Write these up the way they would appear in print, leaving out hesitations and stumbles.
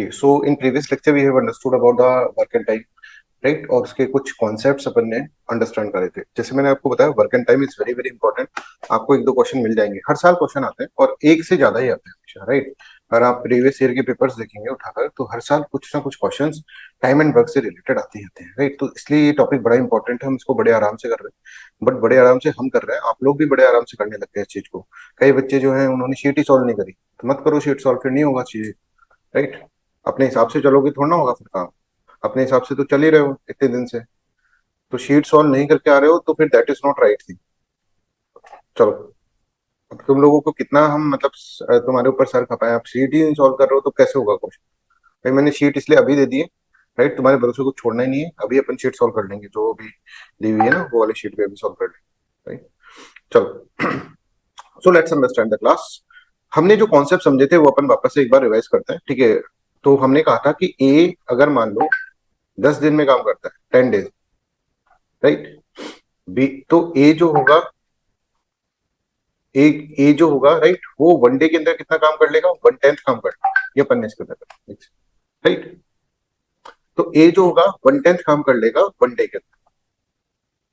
Okay, so in previous lecture we have understood about the work and time, right. और उसके कुछ concepts अपन ने understand करे थे। जैसे मैंने आपको बताया, work and time is very very important. आपको एक दो क्वेश्चन मिल जाएंगे, हर साल क्वेश्चन आते हैं और एक से ज्यादा ही आते हैं हमेशा, राइट। अगर आप प्रीवियस ईयर के पेपर्स देखेंगे उठाकर, तो हर साल कुछ ना कुछ क्वेश्चंस टाइम एंड वर्क से रिलेटेड आते ही आते हैं, राइट। तो इसलिए ये टॉपिक बड़ा इंपॉर्टेंट है, हम इसको बड़े आराम से कर रहे हैं। बट बड़े आराम से हम कर रहे हैं, आप लोग भी बड़े आराम से करने लगते हैं इस चीज को। कई बच्चे जो है उन्होंने शीट ही सॉल्व नहीं करी, तो मत करो शीट सॉल्व, फिर नहीं होगा चीजें, राइट। अपने हिसाब से चलोगे थोड़ा ना होगा फिर काम। अपने हिसाब से तो चल ही रहे हो इतने दिन से, तो शीट सॉल्व नहीं करके आ रहे हो, तो फिर that is not right thing. चलो, अब तुम लोगों को कितना हम मतलब तुम्हारे ऊपर सर खपाए, आप शीट ही नहीं सॉल्व कर रहे हो तो कैसे होगा क्वेश्चन। भाई मैंने शीट इसलिए अभी दे दी है, राइट। तुम्हारे भरोसे को छोड़ना ही नहीं है, अभी अपन शीट सॉल्व कर लेंगे, जो अभी दी हुई है ना वो वाली शीट पे अभी सॉल्व कर लेंगे, राइट। चलो, so let's understand the class. हमने जो कॉन्सेप्ट समझे थे वो अपन वापस से एक बार रिवाइज करते हैं, ठीक है। तो हमने कहा था कि ए अगर मान लो 10 दिन में काम करता है, 10 डेज, राइट। बी तो ए जो होगा, एक ए जो होगा, राइट, वो 1 डे के अंदर कितना काम कर लेगा, 1/10 काम कर लेगा। ये अपन ने इसके अंदर, राइट। तो ए जो होगा 1/10 काम कर लेगा 1 डे के अंदर,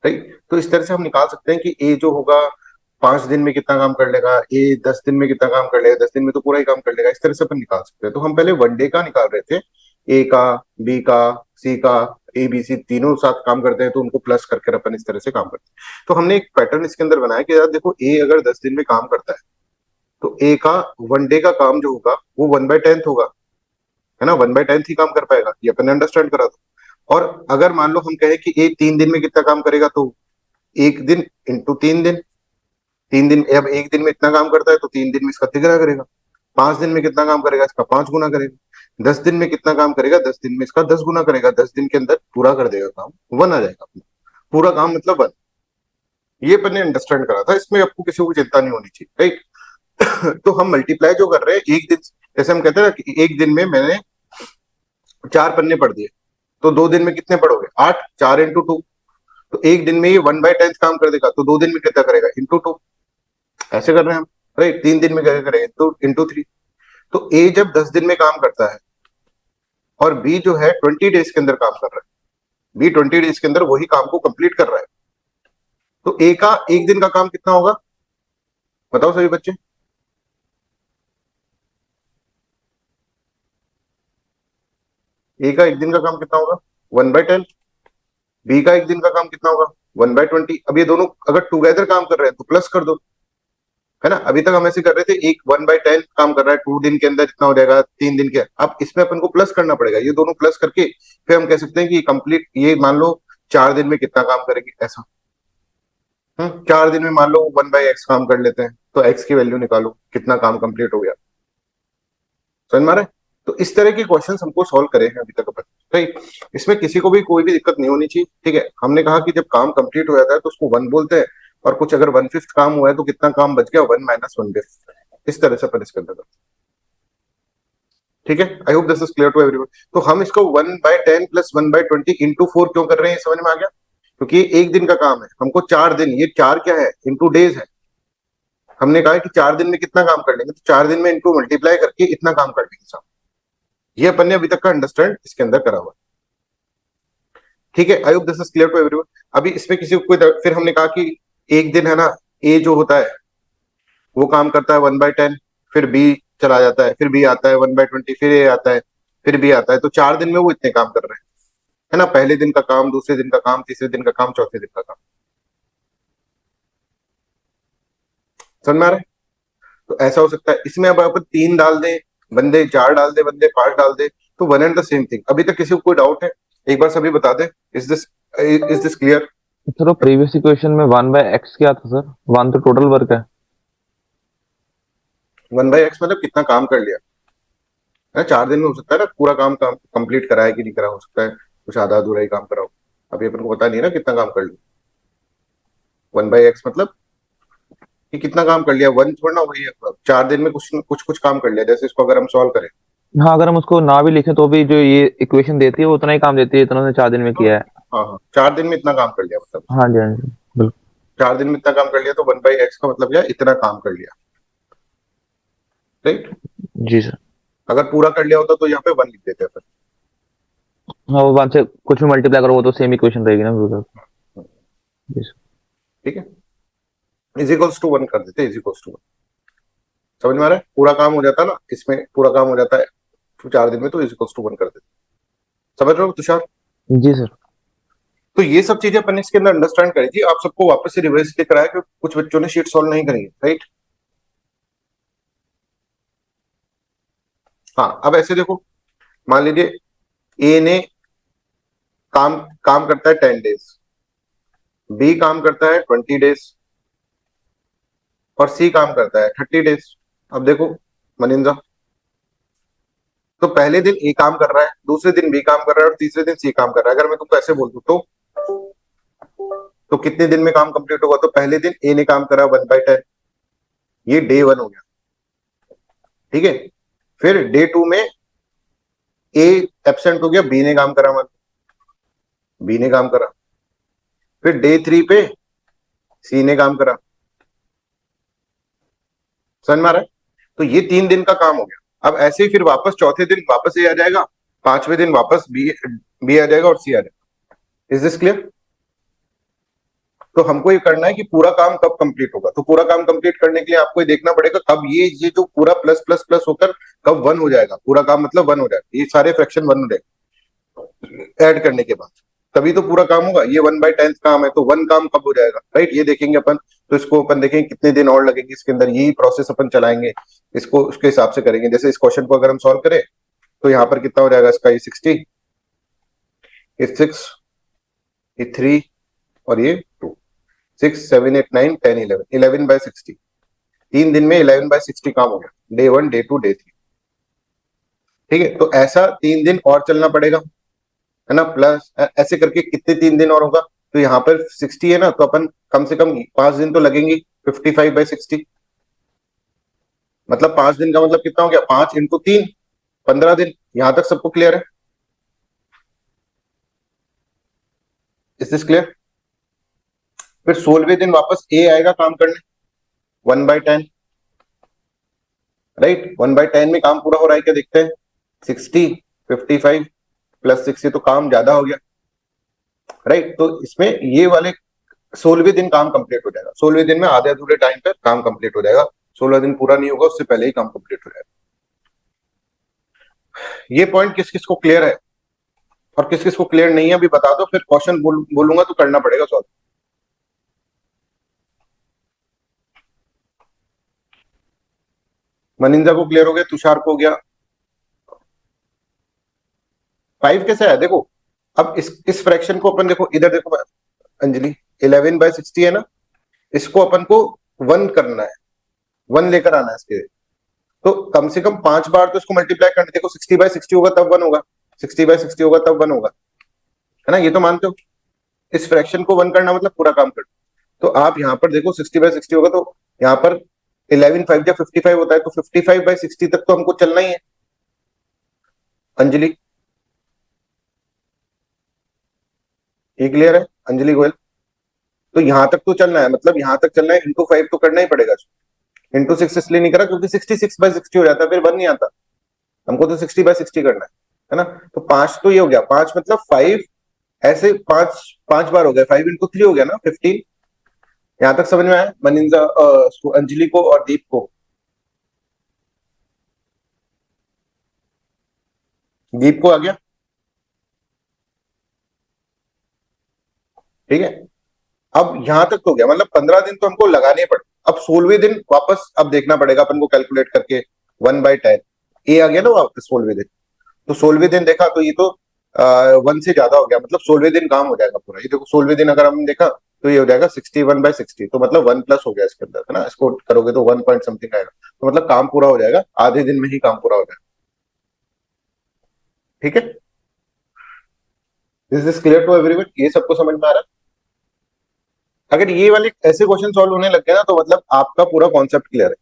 राइट। तो इस तरह से हम निकाल सकते हैं कि ए जो होगा 5 दिन में कितना काम कर लेगा, ए 10 दिन में कितना काम कर लेगा, 10 दिन में तो पूरा ही काम कर लेगा। इस तरह से अपन निकाल सकते हैं। तो हम पहले 1 डे का निकाल रहे थे, ए का, बी का, सी का, ए बी सी तीनों साथ काम करते हैं तो उनको प्लस करके अपन इस तरह से काम करते हैं। तो हमने एक पैटर्न इसके अंदर बनाया कि यार देखो, ए अगर 10 दिन में काम करता है, तो ए का 1 डे का काम जो होगा वो 1/10 होगा, है ना। 1/10 ही काम कर पाएगा, ये अपन ने अंडरस्टैंड करा था। और अगर मान लो हम कहें कि ए 3 दिन में कितना काम करेगा, तो 1 दिन इंटू 3 दिन। 3 दिन, अब 1 दिन में इतना काम करता है तो 3 दिन में इसका तिगुना करेगा। 5 दिन में कितना काम करेगा, इसका 5 गुना करेगा। 10 दिन में कितना काम करेगा, 10 दिन में इसका 10 गुना करेगा। 10 दिन के अंदर पूरा कर देगा काम, 1 आ जाएगा अपना। पूरा काम मतलब 1। ये अपन ने अंडरस्टैंड करा था, इसमें आपको किसी को चिंता नहीं होनी चाहिए, राइट। तो हम मल्टीप्लाई जो कर रहे हैं एक दिन, जैसे हम कहते हैं ना कि एक दिन में मैंने 4 पन्ने पढ़ दिए, तो 2 दिन में कितने पढ़ोगे, 8। 4 इंटू 2, तो एक दिन में ये 1/10 काम कर देगा, तो 2 दिन में कितना करेगा, इंटू 2। ऐसे कर रहे हैं हम, राइट। 3 दिन में क्या करेंगे तो इंटू 3। तो ए जब 10 दिन में काम करता है और बी जो है 20 डेज के अंदर काम कर रहा है, बी 20 डेज के अंदर वही काम को कंप्लीट कर रहा है, तो ए का एक दिन का काम कितना होगा, बताओ सभी बच्चे। ए का एक दिन का काम कितना होगा, 1/10। बी का एक दिन का काम कितना होगा, 1/20। अब ये दोनों अगर टुगेदर काम कर रहे हैं तो प्लस कर दो, है ना। अभी तक हम ऐसे कर रहे थे, एक 1/10 काम कर रहा है 2 दिन के अंदर, इतना हो जाएगा 3 दिन के। अब इसमें अपन को प्लस करना पड़ेगा, ये दोनों प्लस करके फिर हम कह सकते हैं कि कंप्लीट, ये मान लो 4 दिन में कितना काम करेगी, ऐसा। 4 दिन में मान लो 1/x काम कर लेते हैं, तो x की वैल्यू निकालो, कितना काम कंप्लीट हो गया। समझ में आ रहा है। तो इस तरह के क्वेश्चंस हमको सॉल्व करे हैं अभी तक अपन, राइट। इसमें किसी को भी कोई भी दिक्कत नहीं होनी चाहिए, ठीक है। हमने कहा कि जब काम कंप्लीट हो जाता है तो उसको 1 बोलते हैं, और कुछ अगर 1/5 काम हुआ है तो कितना काम बच गया, 1 माइनस 1/5। इस तरह से अपन इसके अंदर करते हैं, ठीक है। I hope this is clear to everyone. तो हम इसको 1/10 प्लस 1/20 इंटू 4 क्यों कर रहे हैं, समझ में आ गया। क्योंकि ये एक दिन का काम है, हमको 4 दिन, ये 4 क्या है, इंटू डेज है। हमने कहा कि 4 दिन में कितना काम कर लेंगे, तो 4 दिन में इनको मल्टीप्लाई करके इतना काम कर लेंगे सब। ये अपन ने अभी तक का अंडरस्टैंड इसके अंदर करा हुआ, ठीक है। I hope this is clear to everyone. अभी इसमें किसी को कोई फिर हमने कहा कि एक दिन है ना, ए जो होता है वो काम करता है 1/10, फिर बी चला जाता है, फिर बी आता है 1/20, फिर ए आता है, फिर बी आता है। तो 4 दिन में वो इतने काम कर रहे हैं, है ना। पहले दिन का काम, दूसरे दिन का काम, तीसरे दिन का काम, चौथे दिन का काम। समझ में आ रहा है। तो ऐसा हो सकता है इसमें, अब अपन 3 डाल दें बंदे, 4 डाल दे बंदे, 5 डाल दे, तो one and the same thing. अभी तक किसी को कोई डाउट है, एक बार सभी बता दे। Is this clear. सर वो प्रीवियस इक्वेशन में 1/x क्या था सर? 1 तो टोटल वर्क है। 1/x मतलब कितना काम कर लिया, है ना। 4 दिन में हो सकता है ना पूरा काम कंप्लीट करा है कि नहीं करा, हो सकता है कुछ आधा अधूरा ही काम करा हो। अभी अपन को पता नहीं है ना कितना काम कर लिया। 1/x मतलब कि कितना काम कर लिया, वन थोड़ा ना वही है। 4 दिन में कुछ कुछ कुछ काम कर लिया, जैसे इसको अगर हम सॉल्व करें, हाँ, अगर हम उसको ना भी लिखें तो भी जो ये इक्वेशन देती है वो उतना ही काम देती है जितना उसने 4 दिन में तो किया है। हाँ हाँ, 4 दिन में इतना काम कर लिया मतलब, हाँ जी, हाँ जी, बिल्कुल। 4 दिन में इतना काम कर लिया, तो 1/x का मतलब क्या है, इतना काम कर लिया, राइट। जी सर। अगर पूरा कर लिया होता तो यहाँ पे 1 लिख देते फिर। हाँ, वो 1 से कुछ भी मल्टीप्लाई करो वो तो सेम इक्वेशन रहेगी ना फिर उधर। जी सर। ठीक है, इज इक्वल्स टू 1 कर देते, इज इक्वल्स टू 1। समझ में आ रहा है? पूरा काम हो जाता है ना, इसमें पूरा काम हो जाता है 4 दिन में, तो इज इक्वल्स टू 1 कर देते। समझ रहे हो तुषार? जी सर। तो ये सब चीजें अपन ने इसके अंदर अंडरस्टैंड करी थी, आप सबको वापस से रिवाइज इसलिए कराया कि कुछ बच्चों ने शीट सॉल्व नहीं करी है, राइट? हाँ, अब ऐसे देखो, मान लीजिए ए ने काम काम करता है 10 डेज, बी काम करता है 20 डेज, और सी काम करता है 30 डेज। अब देखो मनिंजा, तो पहले दिन ए काम कर रहा है, दूसरे दिन बी काम कर रहा है, और तीसरे दिन सी काम कर रहा है। अगर मैं तुमको ऐसे बोल दूं तो कितने दिन में काम कंप्लीट होगा? तो पहले दिन ए ने काम करा 1/10, ये डे 1 हो गया, ठीक है। फिर डे 2 में ए एब्सेंट हो गया, बी ने काम करा, बी ने काम करा। फिर डे 3 पे सी ने काम करा। समझ में आ रहा है? तो ये 3 दिन का काम हो गया। अब ऐसे ही फिर वापस चौथे दिन वापस ए आ जाएगा, पांचवें दिन वापस बी बी आ जाएगा और सी आ जाएगा। Is this clear? तो हमको ये करना है कि पूरा काम कब कंप्लीट होगा। तो पूरा काम कंप्लीट करने के लिए आपको ये देखना पड़ेगा कब ये जो पूरा प्लस प्लस प्लस होकर कब 1 हो जाएगा। पूरा काम मतलब 1 हो जाएगा, ये सारे फ्रैक्शन 1 हो जाएगा ऐड करने के बाद, तभी तो पूरा काम होगा। ये 1/10 काम है, तो 1 काम कब हो जाएगा, राइट? ये देखेंगे अपन। तो इसको अपन देखेंगे कितने दिन और लगेंगे इसके अंदर, यही प्रोसेस अपन चलाएंगे, इसको उसके हिसाब से करेंगे। जैसे इस क्वेश्चन को अगर हम सॉल्व करें तो यहाँ पर कितना हो जाएगा इसका, ये 60, ये 6, ये 3, और ये 2, 6 7 8 9 10 11, 11/60। 3 दिन में 11/60 काम हो गया, डे 1 डे 2 डे 3। ठीक है, तो ऐसा 3 दिन और चलना पड़ेगा, है ना। प्लस ऐसे करके कितने 3 दिन और होगा? तो यहाँ पर 60 है ना, तो अपन कम से कम 5 दिन तो लगेंगे। 55/60 मतलब 5 दिन का मतलब कितना हो गया, 5 × 3, 15 दिन। यहां तक सबको क्लियर है? Is this clear? फिर 16वें दिन वापस ए आएगा काम करने, 1/10, राइट। 1/10 में काम पूरा हो रहा है क्या, देखते हैं। 60, 55 + 60, तो काम ज्यादा हो गया, राइट। तो इसमें ये वाले 16वें दिन काम कंप्लीट हो जाएगा। 16वें दिन में आधे अधूरे टाइम पर काम कंप्लीट हो जाएगा। 16 दिन पूरा नहीं होगा, उससे पहले ही काम कंप्लीट हो जाएगा। ये पॉइंट किस किस को क्लियर है और किस किस को क्लियर नहीं है अभी बता दो, फिर क्वेश्चन बोलूंगा तो करना पड़ेगा सॉल्व। मनिंजा को क्लियर हो गया, तुषार को हो गया। 5 कैसे है देखो। अब इस फ्रैक्शन को अपन देखो, इधर देखो अंजलि, 11/60 है ना, इसको अपन को 1 करना है, 1 लेकर आना है इसके। तो कम से कम 5 बार तो इसको मल्टीप्लाई करना। देखो 60/60 होगा तब 1 होगा, 60/60 होगा तब 1 होगा, है ना। ये तो मानते हो। इस फ्रैक्शन को 1 करना मतलब पूरा काम करना। तो आप यहाँ पर देखो 60/60 होगा, तो यहाँ पर 11 5 या 55 होता है, तो 55/60 तक तो हमको चलना ही है अंजलि। ये क्लियर है अंजलि गोयल? तो यहां तक तो चलना है, मतलब यहां तक चलना है, × 5 तो करना ही पड़ेगा। × 6 इसलिए नहीं करा क्योंकि 66/60 हो जाता है, फिर 1 नहीं आता। हमको तो 60/60 करना है ना। तो 5 तो ये हो गया, 5 मतलब 5, ऐसे 5 5 बार हो गया, 5 × 3 हो गया ना 15। यहां तक समझ में आया मनिंजा, अंजलि को और दीप को? दीप को आ गया? ठीक है, अब यहां तक तो हो गया, मतलब 15 दिन तो हमको लगाने पड़े। अब 16वें दिन वापस अब देखना पड़ेगा अपन को कैलकुलेट करके, 1/10 ए आ गया ना वापस 16वें दिन। तो 16वें दिन देखा तो ये तो 1 से ज्यादा हो गया, मतलब 16वें दिन काम हो जाएगा पूरा। ये देखो 16वें दिन अगर हमने देखा तो ये हो जाएगा 61/60, तो मतलब 1 प्लस हो गया इसके अंदर, है ना। इसको करोगे तो 1 पॉइंट समथिंग आएगा, तो मतलब काम पूरा हो जाएगा, आधे दिन में ही काम पूरा हो जाएगा। ठीक है, this is clear to everyone? ये सबको समझ में आ रहा है? अगर ये वाले ऐसे क्वेश्चन सॉल्व होने लग गए ना, तो मतलब आपका पूरा कॉन्सेप्ट क्लियर है।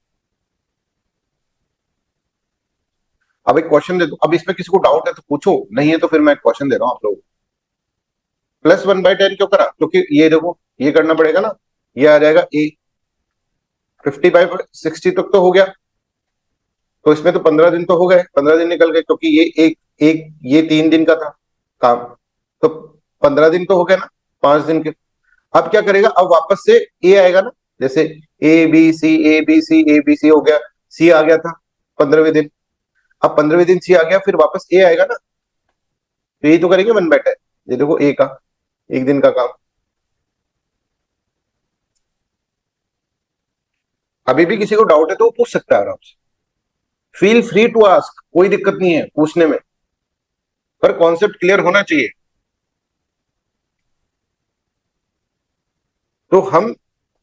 अब एक क्वेश्चन दे दो, अब इसमें किसी को डाउट है तो पूछो, नहीं है तो फिर मैं क्वेश्चन दे रहा हूँ आप लोगों को। +1/10 क्यों करा? क्योंकि ये देखो ये करना पड़ेगा ना, ये आ जाएगा ए, 55/60 तक तो हो गया। तो इसमें तो 15 दिन तो हो गए, 15 दिन निकल गए, क्योंकि ये एक एक ये 3 दिन का था काम। तो 15 दिन तो हो गए ना, 5 दिन के। अब क्या करेगा, अब वापस से ए आएगा ना, जैसे A B C A B C A B C हो गया, सी आ गया था 15वें दिन। अब 15वें दिन सी आ गया, फिर वापस ए आएगा ना, तो यही तो करेंगे 1/10। ये देखो ए का 1 दिन का काम। अभी भी किसी को डाउट है तो वो पूछ सकता है आराम से, फील फ्री टू आस्क, कोई दिक्कत नहीं है पूछने में, पर कॉन्सेप्ट क्लियर होना चाहिए। तो हम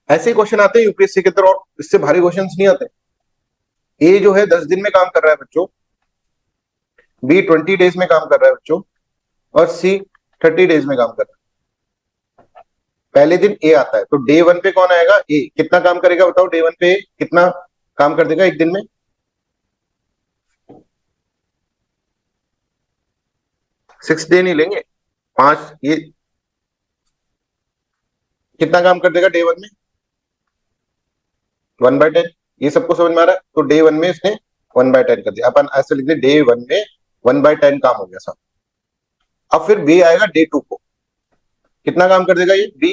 ऐसे क्वेश्चन आते हैं यूपीएससी के तरह, और इससे भारी क्वेश्चन नहीं आते। ए जो है 10 दिन में काम कर रहा है बच्चों, बी 20 डेज में काम कर रहा है बच्चों, और सी 30 डेज में काम कर रहा है। पहले दिन ए आता है, तो डे 1 पे कौन आएगा, ए। कितना काम करेगा बताओ, डे 1 पे कितना काम कर देगा एक दिन में? 6 डे नहीं लेंगे, 5। ये कितना काम कर देगा डे 1 में? 1/10। ये सबको समझ में आ रहा है? तो डे 1 में इसने 1/10 कर दिया। अपन ऐसे लिख दे, डे 1 में 1/10 काम हो गया सब। अब फिर बी आएगा डे 2 को, कितना काम कर देगा ये बी?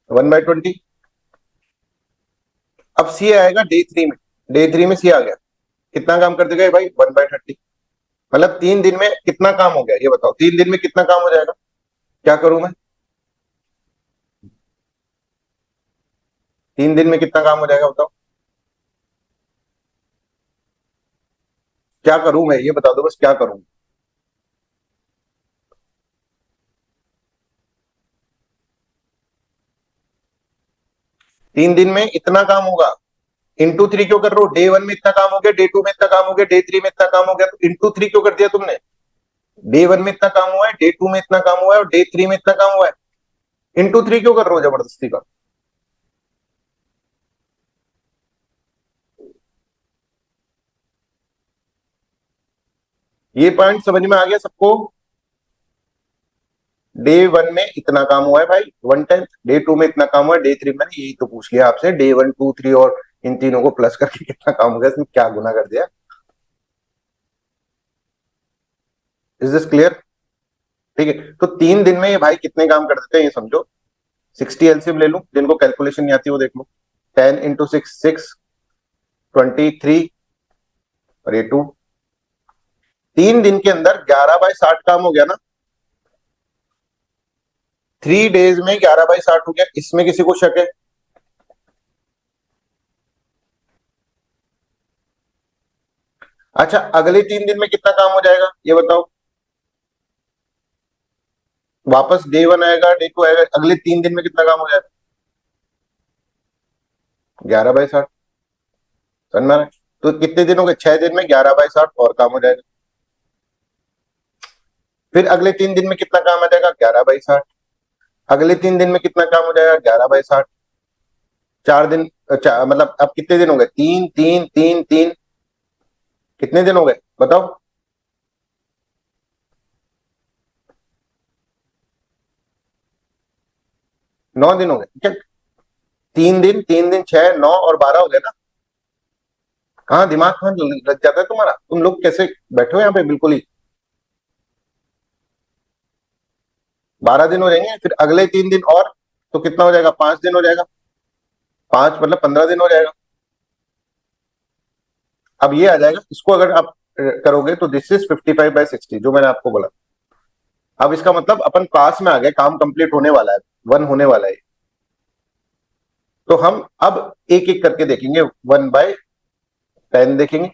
1/20। अब सी आएगा डे 3 में, डे 3 में सी आ गया, कितना काम कर देगा ये भाई? 1/30। मतलब 3 दिन में कितना काम हो गया ये बताओ, 3 दिन में कितना काम हो जाएगा? क्या करूं मैं? 3 दिन में कितना काम हो जाएगा बताओ? क्या करूं मैं ये बता दो बस, क्या करूं? 3 दिन में इतना काम होगा, इंटू 3 क्यों कर रहे हो? डे 1 में इतना काम हो गया, डे 2 में इतना काम हो गया, डे 3 में इतना काम हो गया, तो इंटू 3 क्यों कर दिया तुमने? डे 1 में इतना काम हुआ है, डे 2 में इतना काम हुआ है, और डे 3 में इतना काम हुआ है, इंटू 3 क्यों कर रहे हो जबरदस्ती का? ये पॉइंट समझ में आ गया सबको? डे 1 में इतना काम हुआ है भाई 1/10, डे 2 में इतना काम हुआ है, डे 3 में यही तो पूछ लिया आपसे, डे 1 2 3 और इन तीनों को प्लस करके कितना काम हो गया, इसमें क्या गुना कर दिया? Is this clear? ठीक है, तो 3 दिन में ये भाई कितने काम कर देते हैं ये समझो। 60 एलसीएम ले लूं, जिनको कैलकुलेशन नहीं आती वो देख लो। 10 × 6 6, 23 और ये 2। 3 दिन के अंदर 11/60 काम हो गया ना। 3 डेज में 11/60 हो गया, इसमें किसी को शक है? अच्छा, अगले 3 दिन में कितना काम हो जाएगा ये बताओ? वापस डे 1 आएगा, डे 2 आएगा, अगले 3 दिन में कितना काम हो जाएगा? 11/60। समझ में आ रहा है? तो कितने दिन हो गए? 6 दिन में 11/60 और काम हो जाएगा। फिर अगले 3 दिन में कितना काम आ जाएगा? 11/60। अगले 3 दिन में कितना काम हो जाएगा? 11/60। 4 दिन, मतलब अब कितने दिन हो गए? 3 3 3 3। कितने दिन हो गए बताओ? 9 दिन हो गए क्या? 3 दिन 3 दिन 6 9 और 12 हो गए ना। कहाँ दिमाग कहाँ लग जाता है तुम्हारा? तुम लोग कैसे बैठे हो यहाँ पे बिल्कुल ही? 12 दिन हो जाएंगे, फिर अगले 3 दिन और, तो कितना हो जाएगा? 5 दिन हो जाएगा। 5 मतलब 15 दिन हो जाएगा। अब ये आ जाएगा, इसको अगर आप करोगे तो दिस इज 55/60 जो मैंने आपको बोला। अब इसका मतलब अपन पास में आ गए, काम कंप्लीट होने वाला है, 1 होने वाला है। तो हम अब एक एक करके देखेंगे, 1/10 देखेंगे,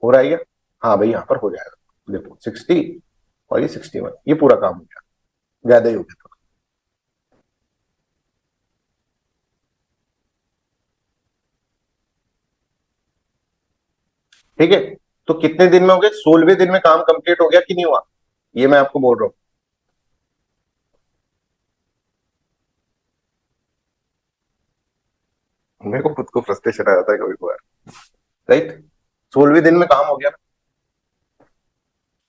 हो रहा है क्या? हाँ भाई यहाँ पर हो जाएगा, देखो 60 और ये 61, ये पूरा काम हो गया, ज्यादा ही हो गया थोड़ा। ठीक है, तो कितने दिन में हो गए? 16वें दिन में काम कंप्लीट हो गया कि नहीं हुआ, ये मैं आपको बोल रहा हूँ। मेरे को खुद को फ्रस्ट्रेशन आ जाता है कभी कभार, राइट? 16वें दिन में काम हो गया ना।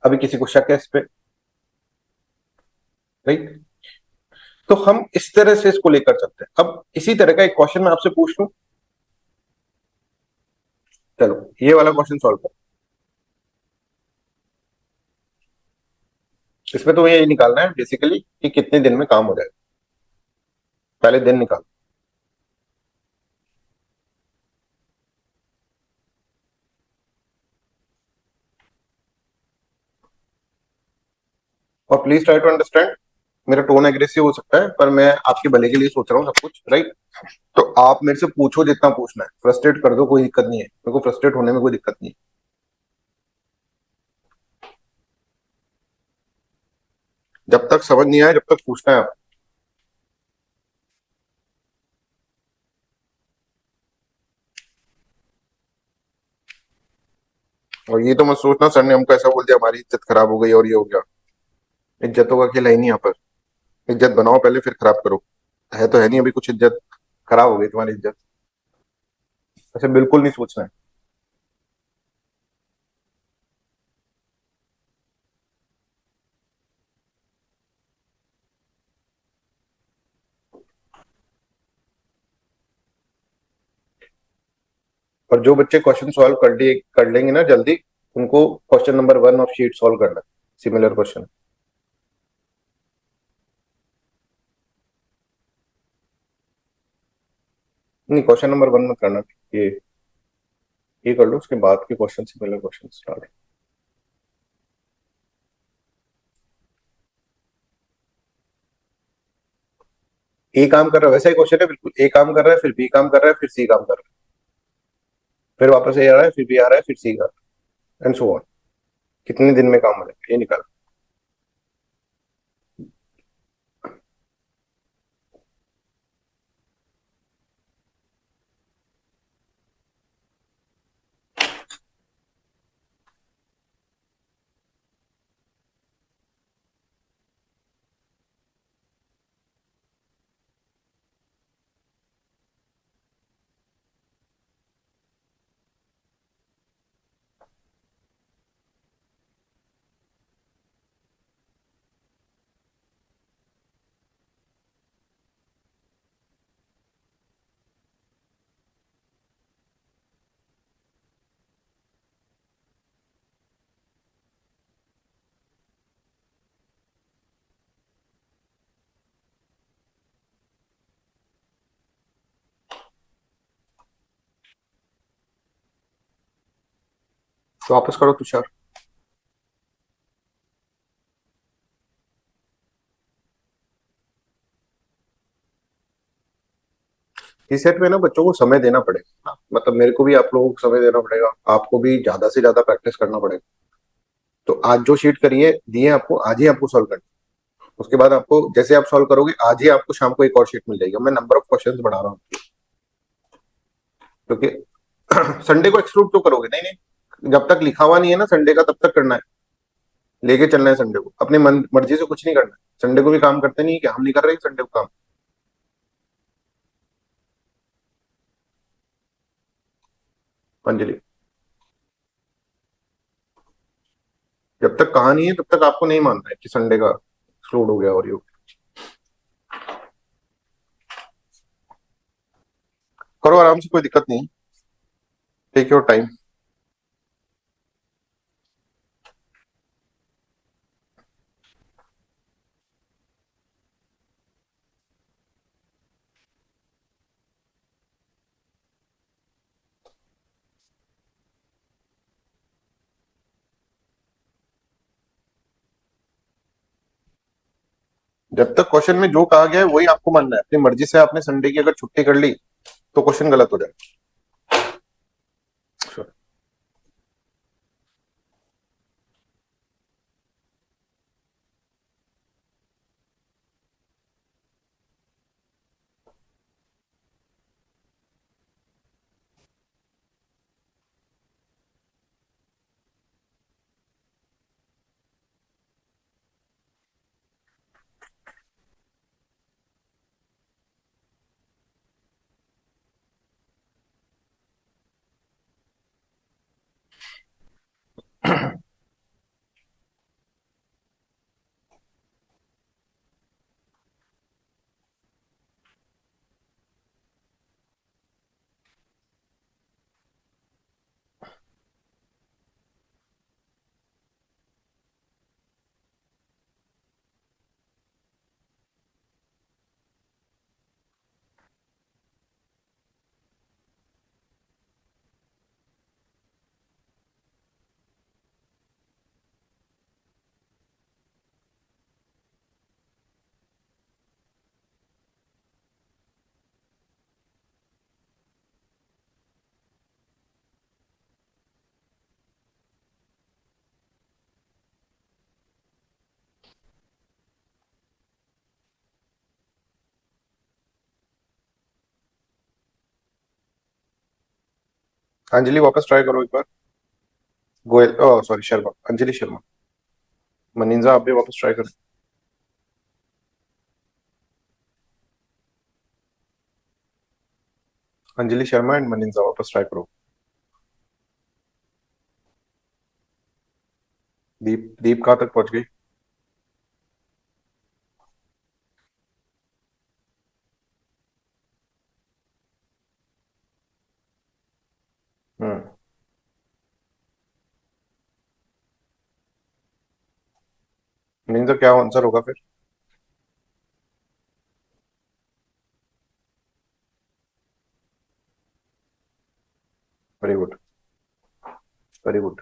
अभी किसी को शक है इस पे? राइट? तो हम इस तरह से इसको लेकर चलते हैं। अब इसी तरह का एक क्वेश्चन मैं आपसे पूछ लूं, चलो ये वाला क्वेश्चन सॉल्व करो। इसमें तो ये निकालना है बेसिकली कि कितने दिन में काम हो जाएगा। पहले दिन निकाल। और प्लीज ट्राई टू अंडरस्टैंड, मेरा टोन एग्रेसिव हो सकता है पर मैं आपके भले के लिए सोच रहा हूँ सब कुछ, राइट। तो आप मेरे से पूछो जितना पूछना है, फ्रस्ट्रेट कर दो, कोई दिक्कत नहीं है, मेरे को फ्रस्ट्रेट होने में कोई दिक्कत नहीं है। जब तक समझ नहीं आए जब तक पूछना है आप। और ये तो मत सोचना सर ने हमको ऐसा बोल दिया हमारी इज्जत खराब हो गई और ये हो गया। इज्जतों का खेल है ही नहीं यहाँ पर। इज्जत बनाओ पहले फिर खराब करो। है तो है नहीं अभी कुछ इज्जत, खराब हो गई तुम्हारी इज्जत। ऐसे बिल्कुल नहीं सोचना है। और जो बच्चे क्वेश्चन सॉल्व कर लेंगे ना जल्दी, उनको question number 1 of sheet solve करना है, सिमिलर क्वेश्चन। नहीं क्वेश्चन नंबर 1 मत करना, ये ये कर लो, उसके बाद के क्वेश्चन सिमिलर क्वेश्चन स्टार्ट। ए काम कर रहा है वैसा ही क्वेश्चन है बिल्कुल, ए काम कर रहा है फिर बी काम कर रहा है फिर सी काम कर रहा है, फिर वापस ए आ रहा है फिर बी आ रहा है फिर सी का, एंड सो ऑन। कितने दिन में काम हो जाएगा ये निकाल। तो वापस करो तुषार। इस सेट में ना बच्चों को समय देना पड़ेगा ना, मतलब मेरे को भी आप लोगों को समय देना पड़ेगा, आपको भी ज्यादा से ज्यादा प्रैक्टिस करना पड़ेगा। तो आज जो शीट करिए दिए आपको, आज ही आपको सॉल्व करना है। उसके बाद आपको जैसे आप सॉल्व करोगे आज ही आपको शाम को एक और शीट मिल जाएगी। मैं नंबर ऑफ क्वेश्चंस बढ़ा रहा हूँ क्योंकि संडे को एक्सक्लूड क्यों करोगे, नहीं नहीं, जब तक लिखा हुआ नहीं है ना संडे का तब तक करना है। लेके चलना है संडे को, अपनी मन मर्जी से कुछ नहीं करना है। संडे को भी काम करते नहीं है क्या, हम नहीं कर रहे संडे को काम। अंजलि, जब तक कहानी है तब तक आपको नहीं मानना है कि संडे का एक्सक्लूड हो गया और ये हो गया। करो आराम से, कोई दिक्कत नहीं। Take your time. जब तक क्वेश्चन में जो कहा गया है वही आपको मानना है, अपनी मर्जी से आपने संडे की अगर छुट्टी कर ली तो क्वेश्चन गलत हो जाएगा। Sure. अंजलि वापस ट्राई करो एक बार। गोयल, सॉरी, शर्मा, अंजलि शर्मा। मनींजा आप भी वापस ट्राई करो। अंजलि शर्मा एंड मनींजा वापस ट्राई करो। दीप, दीप कहाँ तक पहुंच गई? हम्म। मनींजा क्या आंसर होगा फिर? Very good, very good.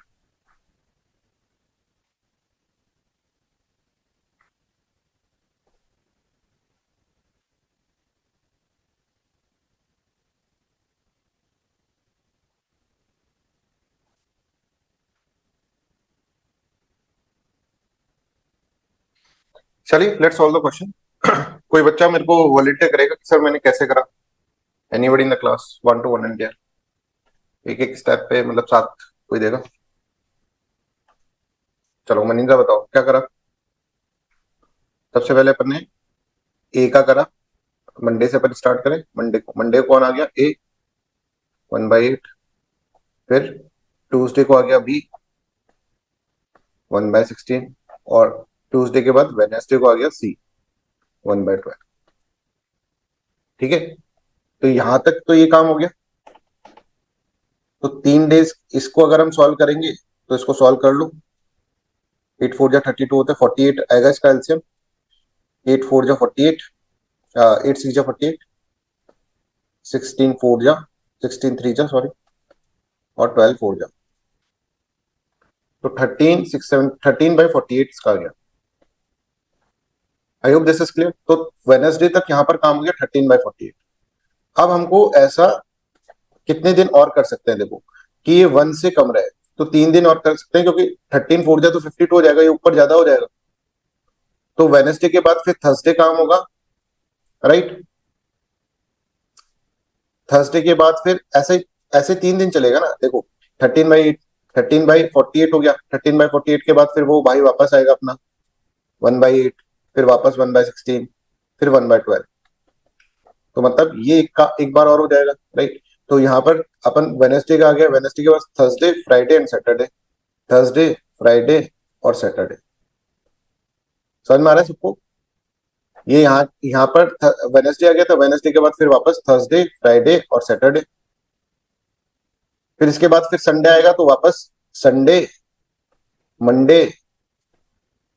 चलिए, लेट्स सॉल्व द क्वेश्चन। कोई बच्चा मेरे को वॉलंटियर करेगा कि सर मैंने कैसे करा? Anybody in the class, one two one India, एक एक स्टेप पे, मतलब साथ कोई देगा? चलो मनींजा बताओ क्या करा। सबसे पहले अपन ने ए का करा। मंडे से अपन स्टार्ट करें। मंडे को कौन आ गया? ए, 1/8। फिर ट्यूसडे को आ गया बी, 1/16। और ट्यूसडे के बाद वेडनेसडे को आ गया सी, 1/12। ठीक है, तो यहां तक तो ये काम हो गया। तो 3 डेज इसको अगर हम सॉल्व करेंगे तो इसको सॉल्व कर लो। 8 4 जा 32 होते हैं, 48 आएगा इसका एलसीएम। 8 4 जा 48, 8 6 जा 48, 16 सॉरी, और 12 4 जा। तो 13 6 7 13/48 इसका आ गया। आई होप दिस इज क्लियर। तो वेडनेसडे तक यहाँ पर काम हो गया 13/48। अब हमको ऐसा कितने दिन और कर सकते हैं? देखो कि ये 1 से कम रहे, तो 3 दिन और कर सकते हैं, क्योंकि 13 4 जा तो 52 हो जाएगा, ये ऊपर ज्यादा हो जाएगा। तो वेडनेसडे के बाद फिर थर्सडे काम होगा, राइट? थर्सडे के बाद फिर ऐसे ऐसे 3 दिन चलेगा ना। देखो 13/48 हो गया। 13/48 के बाद फिर वो भाई वापस आएगा अपना 1/8, फिर वापस 1/16, फिर 1/12। तो मतलब ये एक बार और हो जाएगा, राइट? तो यहाँ पर अपन वेनेसडे का आ गया। वेनेसडे के बाद Thursday, Friday and Saturday. Thursday, Friday और सैटरडे। समझ में आ रहा है सबको? ये यहाँ पर वेनेसडे आ गया था। वेनेसडे के बाद फिर वापस थर्सडे, फ्राइडे और सैटरडे। फिर इसके बाद फिर संडे आएगा, तो वापस संडे, मंडे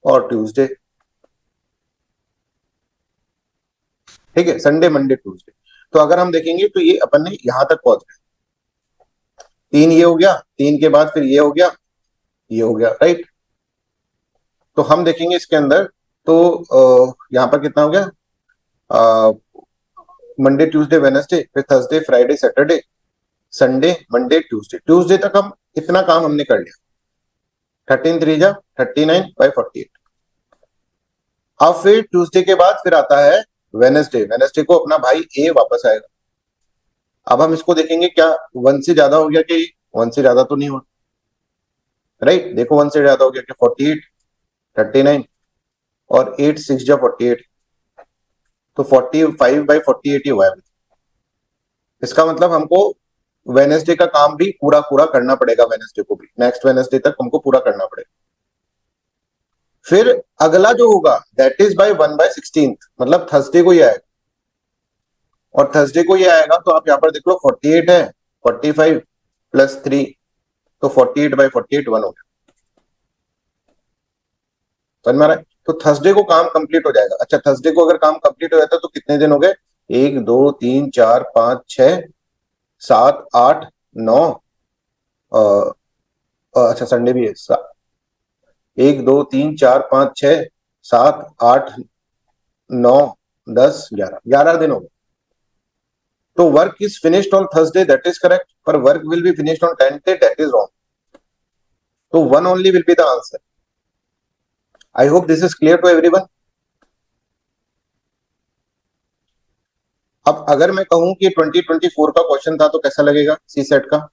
और ट्यूसडे। ठीक है, संडे, मंडे, ट्यूसडे। तो अगर हम देखेंगे तो ये अपन ने यहां तक पहुंच गए। 3 ये हो गया, 3 के बाद फिर ये हो गया, ये हो गया, राइट? तो हम देखेंगे इसके अंदर, तो यहाँ पर कितना हो गया? मंडे, ट्यूसडे, वेनसडे, फिर Thursday, Friday, Saturday, Sunday, Monday, Tuesday. Tuesday तक हम इतना काम हमने कर लिया। 13 3 जा 39/48। अब फिर ट्यूसडे के बाद फिर आता है वेनसडे। वेनसडे को अपना भाई ए वापस आएगा। अब हम इसको देखेंगे, क्या 1 से ज्यादा हो गया? कि 1 से ज्यादा तो नहीं हुआ, राइट? देखो 1 से ज्यादा हो गया क्या? 48, 39 और 8 6 जा 48। तो 45/48 ही हुआ है। इसका मतलब हमको वेनेसडे का काम भी पूरा पूरा करना पड़ेगा। वेनेसडे को भी, नेक्स्ट वेनेसडे तक हमको पूरा करना पड़ेगा। फिर अगला जो होगा दैट इज बाय 1/16, मतलब थर्सडे को ही आएगा। और थर्सडे को ही आएगा तो आप यहाँ पर देख लो, 48 है, 45 + 3, तो 48/48 1 हो गया। समझ में आ रहा है? तो थर्सडे को काम कंप्लीट हो जाएगा। अच्छा, थर्सडे को अगर काम कंप्लीट हो जाता है तो कितने दिन हो गए? 1 2 3 4 5 6 7 8 9। अच्छा, संडे भी है। 1 2 3 4 5 6 7 8 9 10 11 दिन हो गए। तो work is finished on Thursday, that is correct, पर work will be finished on 10th day, that is wrong. तो 1 only will be the answer. I hope this is clear to everyone. अब अगर मैं कहूं कि 2024 का क्वेश्चन था तो कैसा लगेगा सी सेट का?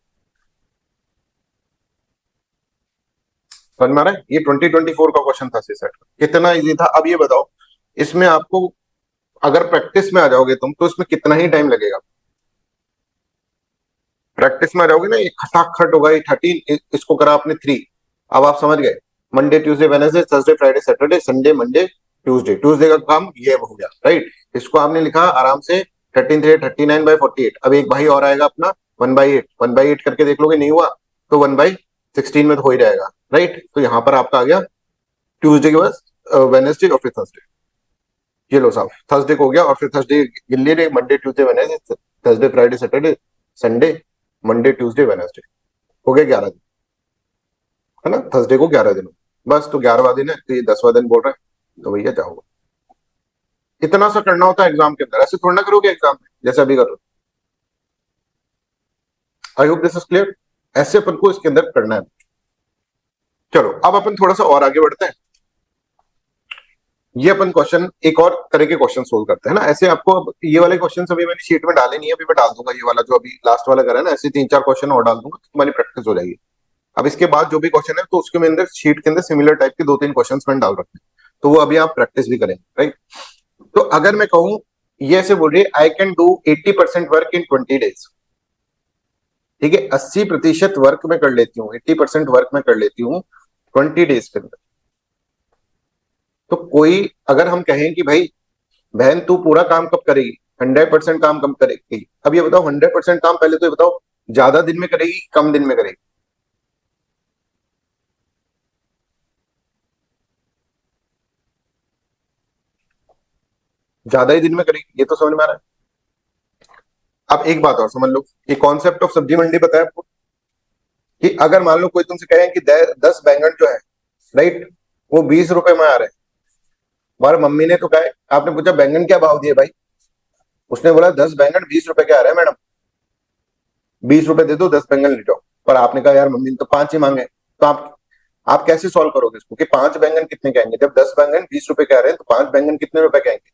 समझ में आ रहा है? ये 2024 का क्वेश्चन था सीसेट का, कितना इजी था। अब ये बताओ, इसमें आपको अगर प्रैक्टिस में आ जाओगे तुम तो इसमें कितना ही टाइम लगेगा। प्रैक्टिस में आ जाओगे ना, ये खटाखट होगा। ये 13, इसको करा आपने 3। अब आप समझ गए, Monday Tuesday Wednesday Thursday Friday Saturday Sunday Monday Tuesday, Tuesday का काम ये हो गया, राइट। इसको आपने लिखा आराम से 13 39/48। अब एक भाई और आएगा अपना 1/8, 1/8 करके देख लोगे, नहीं हुआ तो 1/16 में तो हो ही जाएगा, राइट। तो यहाँ पर आपका आ गया ट्यूसडे के बाद वेडनेसडे और फिर थर्सडे। ये लो साहब, थर्सडे को हो गया और फिर थर्सडे गिन लिए, Monday Tuesday Wednesday Thursday Friday Saturday Sunday Monday Tuesday Wednesday, हो गया 11 दिन, है ना। थर्सडे को 11 दिन बस, तो 11वां दिन है तो ये 10वां दिन बोल रहे हैं, तो भैया जाओगे। इतना सा करना होता है एग्जाम के अंदर, ऐसे थोड़ा ना करोगे एग्जाम में जैसे अभी कर रहे हो। आई होप दिस इज क्लियर। ऐसे अपन को इसके अंदर करना है। चलो अब अपन थोड़ा सा और आगे बढ़ते हैं। ये अपन क्वेश्चन एक और तरह के क्वेश्चन सोल्व करते हैं ना। ऐसे आपको अब ये वाले क्वेश्चन अभी मैंने शीट में डाले नहीं है, अभी मैं डाल दूंगा ये वाला जो अभी लास्ट वाला करा है ना, ऐसे 3 4 क्वेश्चन और डाल दूंगा तो तुम्हारी प्रैक्टिस हो जाएगी। अब इसके बाद जो भी क्वेश्चन है तो उसके अंदर शीट के अंदर सिमिलर टाइप के 2 3 क्वेश्चन मैंने डाल रखे हैं, तो वो अभी आप प्रैक्टिस भी करेंगे, राइट। तो अगर मैं कहूं, ये ऐसे बोल रही है I can do 80% work in 20 days। ठीक है, 80% वर्क में कर लेती हूँ, 80% वर्क में कर लेती हूँ 20 days के अंदर। तो कोई अगर हम कहें कि भाई बहन तू पूरा काम कब करेगी, 100% काम कब करेगी, अब ये बताओ 100% काम पहले तो ये बताओ ज्यादा दिन में करेगी कम दिन में करेगी। ज्यादा ही दिन में करेगी, ये तो समझ में आ रहा है। अब एक बात और समझ लो, ये कॉन्सेप्ट ऑफ सब्जी मंडी बताया आपको, कि अगर मान लो कोई तुमसे कहे कि 10 बैंगन जो है, राइट, वो 20 रुपए में आ रहे हैं। हमारे मम्मी ने तो कहा, आपने पूछा बैंगन क्या भाव दिए भाई, उसने बोला 10 बैंगन 20 रुपए के आ रहे हैं मैडम, 20 रुपए दे दो 10 बैंगन ले जाओ। पर आपने कहा यार मम्मी ने तो 5 ही मांगे, तो आप कैसे सॉल्व करोगे इसको कि 5 बैंगन कितने के आएंगे, जब 10 बैंगन 20 रुपए के आ रहे हैं तो 5 बैंगन कितने रुपए के आएंगे।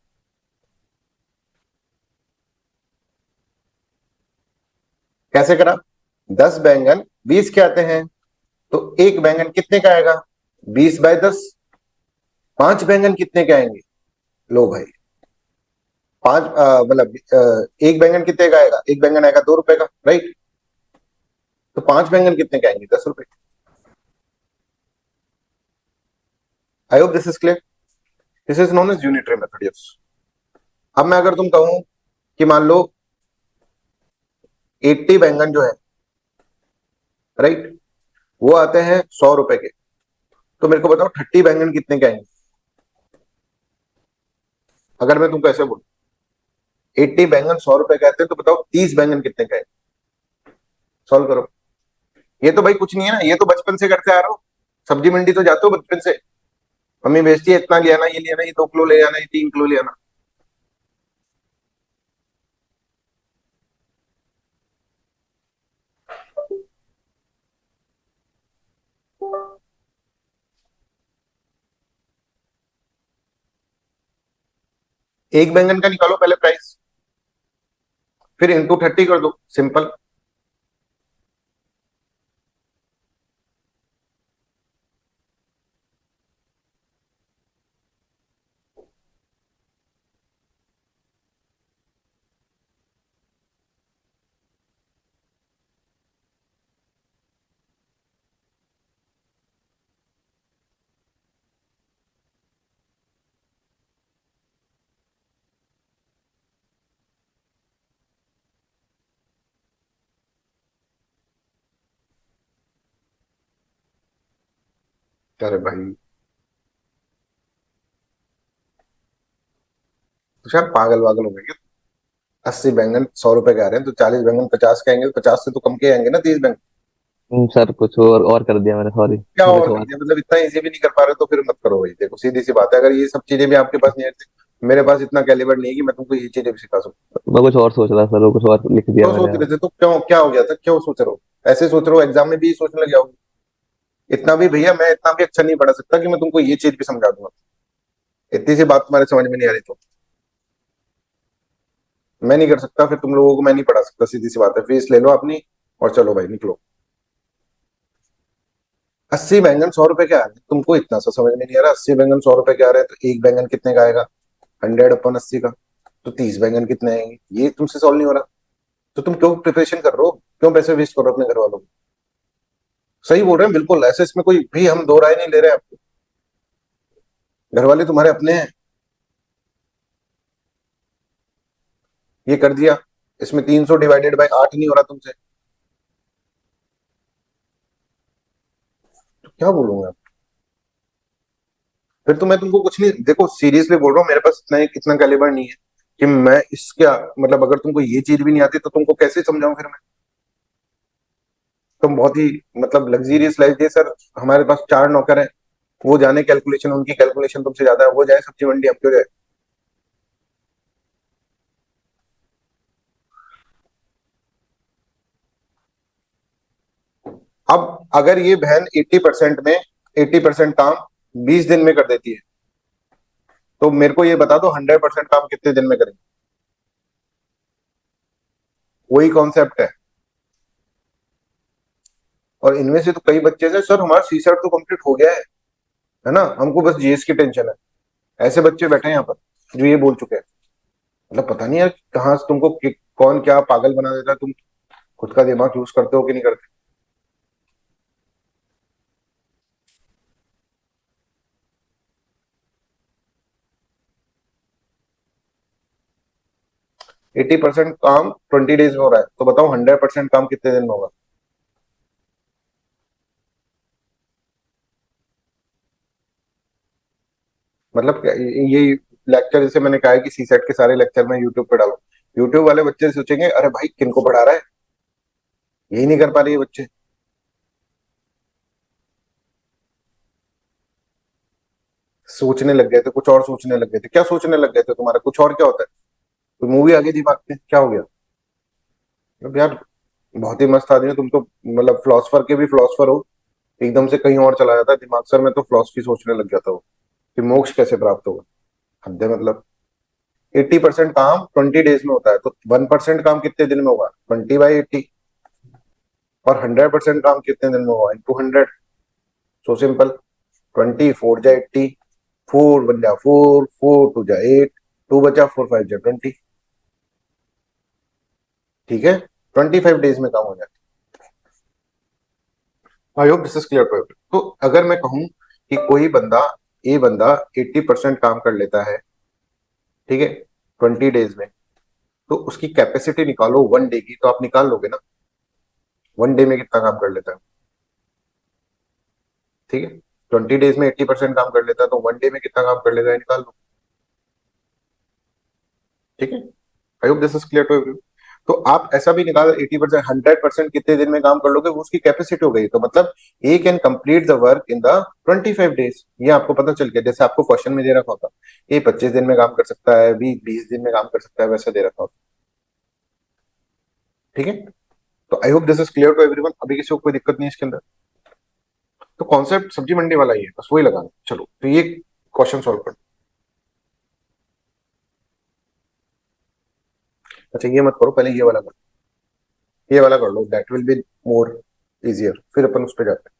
कैसे करा, 10 बैंगन 20 के आते हैं तो एक बैंगन कितने का आएगा, 20/10। 5 बैंगन कितने के आएंगे, लो भाई, मतलब एक बैंगन कितने का आएगा, एक बैंगन आएगा 2 रुपए का, राइट। तो 5 बैंगन कितने के आएंगे, 10 रुपए। I hope this is clear. This is known as unitary method, yes. अब मैं अगर तुम कहूं कि मान लो 80 बैंगन जो है, राइट, वो आते हैं 100 रुपए के, तो मेरे को बताओ 30 बैंगन कितने के आएंगे। अगर मैं तुमको ऐसे बोलूं 80 बैंगन 100 रुपए के आते हैं तो बताओ 30 बैंगन कितने के आएंगे। सॉल्व करो। ये तो भाई कुछ नहीं है ना, ये तो बचपन से करते आ रहा हो। सब्जी मंडी तो जाते हो बचपन से, मम्मी बेचती है इतना ले आना, ये ले आना, ये 2 किलो ले आना, ये 3 किलो ले आना। एक बैंगन का निकालो पहले प्राइस, फिर इंटू 30 कर दो, सिंपल। अरे भाई तो शायद पागल वागल हो गए क्या? 80 बैंगन 100 रुपए के आ रहे हैं तो 40 बैंगन 50 के आएंगे, तो 50 से तो कम के आएंगे ना 30 बैंगन। सर कुछ और कर दिया मैंने, सॉरी। क्या कुछ और कर और। दिया, मतलब इतना इजी भी नहीं कर पा रहे तो फिर मत करो भाई। देखो सीधी सी बात है, अगर ये सब चीजें भी आपके पास नहीं आती, मेरे पास इतना कैलिबर नहीं है कि मैं तुमको ये चीजें भी सिखा सकूं। मैं कुछ और सोच रहा था सर, वो कुछ और लिख दिया क्यों मैंने सोच यार। रहे थे तो, क्यों क्या हो गया था, क्यों सोच रहे हो, ऐसे सोच रहे हो एग्जाम में भी सोचने लग जाओगे। इतना भी भैया मैं इतना भी अच्छा नहीं पढ़ा सकता कि मैं तुमको ये चीज भी समझा दूंगा। इतनी सी बात तुम्हारे समझ में नहीं आ रही तो मैं नहीं कर सकता, फिर तुम लोगों को मैं नहीं पढ़ा सकता, सीधी सी बात है। फीस ले लो अपनी और चलो भाई निकलो। 80 बैंगन 100 रुपए के आ रहे हैं, तुमको इतना सा समझ में नहीं आ रहा? 80 बैंगन 100 रुपए के आ रहे हैं, तो एक बैंगन कितने का आएगा? 100/80 का, तो 30 बैंगन कितने आएंगे? ये तुमसे सॉल्व नहीं हो रहा। तो तुम क्यों प्रिपरेशन कर रहे हो? क्यों पैसे वेस्ट कर रहे हो अपने घर वालों को? सही बोल रहे हैं बिल्कुल, ऐसे इसमें कोई भी हम दो राय नहीं ले रहे हैं आपको। घर वाले तुम्हारे अपने हैं। ये कर दिया, इसमें 300/8 नहीं हो रहा तुमसे, तो क्या बोलूंगा? फिर तो मैं तुमको कुछ नहीं, देखो सीरियसली बोल रहा हूँ, मेरे पास इतना कैलिबर नहीं है कि मैं इसका मतलब, अगर तुमको ये चीज भी नहीं आती तो तुमको कैसे समझाऊं फिर मैं? तुम बहुत ही मतलब लग्जरियस लाइफ जिए सर, हमारे पास 4 नौकर हैं, वो जाने कैलकुलेशन, उनकी कैलकुलेशन तुमसे ज्यादा है, वो जाए सब्जी मंडी, हम क्यों जाए? अब अगर ये बहन 80% में 80% काम 20 दिन में कर देती है, तो मेरे को ये बता दो 100% काम कितने दिन में करेंगे? वही कॉन्सेप्ट है। और इनमें से तो कई बच्चे से सर हमारा सी सेट तो कंप्लीट हो गया है ना, हमको बस जीएस की टेंशन है। ऐसे बच्चे बैठे हैं यहाँ पर जो ये बोल चुके हैं। मतलब पता नहीं यार कहाँ से तुमको कौन क्या पागल बना देता है, तुम खुद का दिमाग यूज करते हो कि नहीं करते? 80% काम 20 डेज में हो रहा है, तो बताओ 100% काम कितने दिन में होगा? मतलब ये लेक्चर जैसे मैंने कहा है कि सी सेट के सारे लेक्चर मैं यूट्यूब पे डालूं, यूट्यूब वाले बच्चे सोचेंगे अरे भाई किनको पढ़ा रहा है, यही नहीं कर पा रहे ये बच्चे। सोचने लग गए थे, कुछ और सोचने लग गए थे। क्या सोचने लग गए थे? तुम्हारा कुछ और क्या होता है? कोई मूवी आ गई दिमाग में, क्या हो गया? मतलब यार बहुत ही मस्त आदमी हो तुम तो, मतलब फिलोसफर के भी फिलोसफर हो, एकदम से कहीं और चला जाता है दिमाग। सर मैं तो फिलोसफी सोचने लग जाता हूँ कि मोक्ष कैसे प्राप्त होगा। हद है मतलब। 80% काम 20 डेज में होता है, तो 1% काम कितने दिन में होगा? 20/80। और 100% काम कितने दिन में होगा? इंटू 100। So simple. 20 4 जा 80, 4 1 जा 4, 4 2 जा 8, 2 बचा, 4 5 जा 20। ठीक है, 25 डेज में काम हो जाता है। I hope this is clear. तो अगर मैं कहूं कि कोई बंदा, ए बंदा 80% काम कर लेता है, ठीक है, 20 डेज में, तो उसकी कैपेसिटी निकालो 1 डे की, तो आप निकाल लोगे ना 1 डे में कितना काम कर लेता है? ठीक है, 20 डेज में 80% काम कर लेता है, तो 1 डे में कितना काम कर लेगा ये निकाल लो। ठीक है, I hope this is clear to everyone. तो आप ऐसा भी निकाल, 80% 100% कितने दिन में काम कर लोगे, वो उसकी कैपेसिटी हो गई। तो मतलब A can complete the work in the 25 days, ये आपको पता चल गया। जैसे आपको क्वेश्चन में दे रखा होता, ए 25 दिन में काम कर सकता है, बी 20 दिन में काम कर सकता है, वैसे दे रखा होता। ठीक है, तो I hope this is clear to everyone. अभी किसी को कोई दिक्कत नहीं है इसके अंदर? तो कॉन्सेप्ट सब्जी मंडी वाला ही है, बस वही लगाना। चलो तो ये क्वेश्चन सॉल्व कर। अच्छा ये मत करो, पहले ये वाला करो, ये वाला कर लो, that will be more easier, फिर अपन उस पर जाते हैं।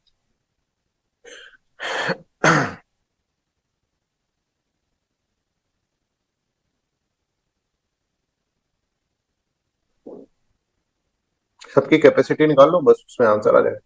सबकी कैपेसिटी निकाल लो, बस उसमें आंसर आ जाएगा।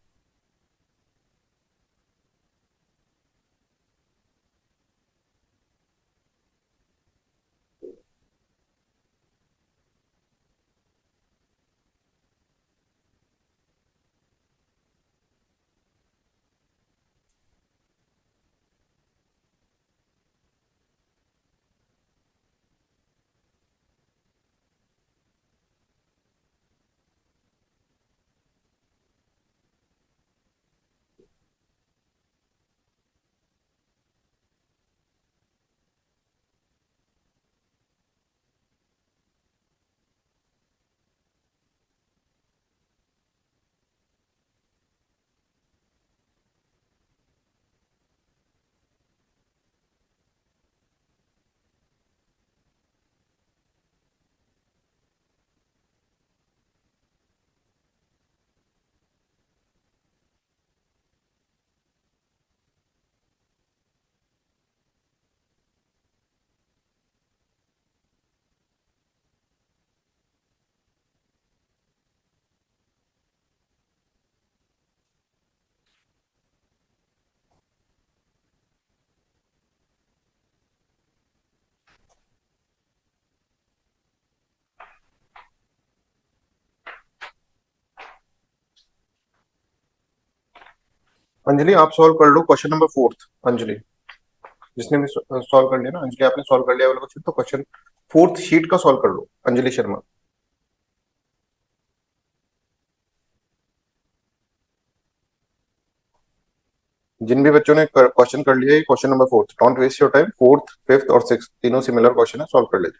अंजलि आप सॉल्व कर लो क्वेश्चन नंबर 4। अंजलि, जिसने भी सॉल्व कर लिया ना, अंजलि आपने सॉल्व कर लिया वाला क्वेश्चन, तो क्वेश्चन 4 शीट का सॉल्व कर लो, अंजलि शर्मा। जिन भी बच्चों ने क्वेश्चन कर लिया, question number 4, don't waste your time. 4th, 5th और 6th तीनों सिमिलर क्वेश्चन है, सॉल्व कर लेते।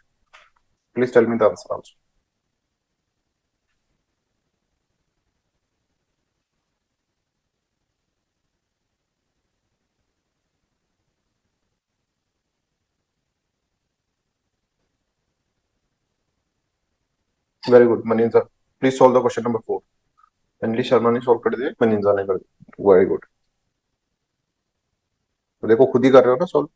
Please tell me the answer also. Very good Maninder, please solve the question number 4। Anjali Sharma ने सॉल्व कर दिया, मनींद्र ने कर दिया, वेरी गुड। तो देखो खुद ही कर रहे हो ना solve.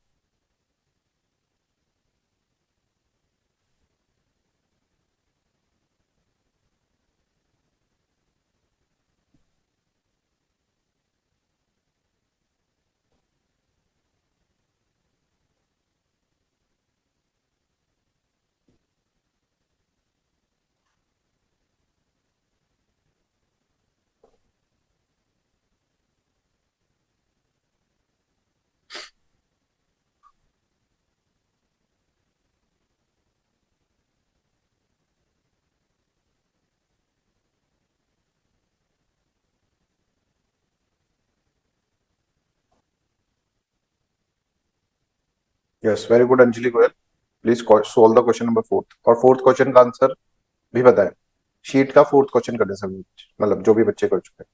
Yes, very good Anjali Goyal. Please solve the question number 4 और 4th क्वेश्चन का आंसर भी बताएं। शीट का 4th क्वेश्चन करने सभी बच्चे, मतलब जो भी बच्चे कर चुके हैं।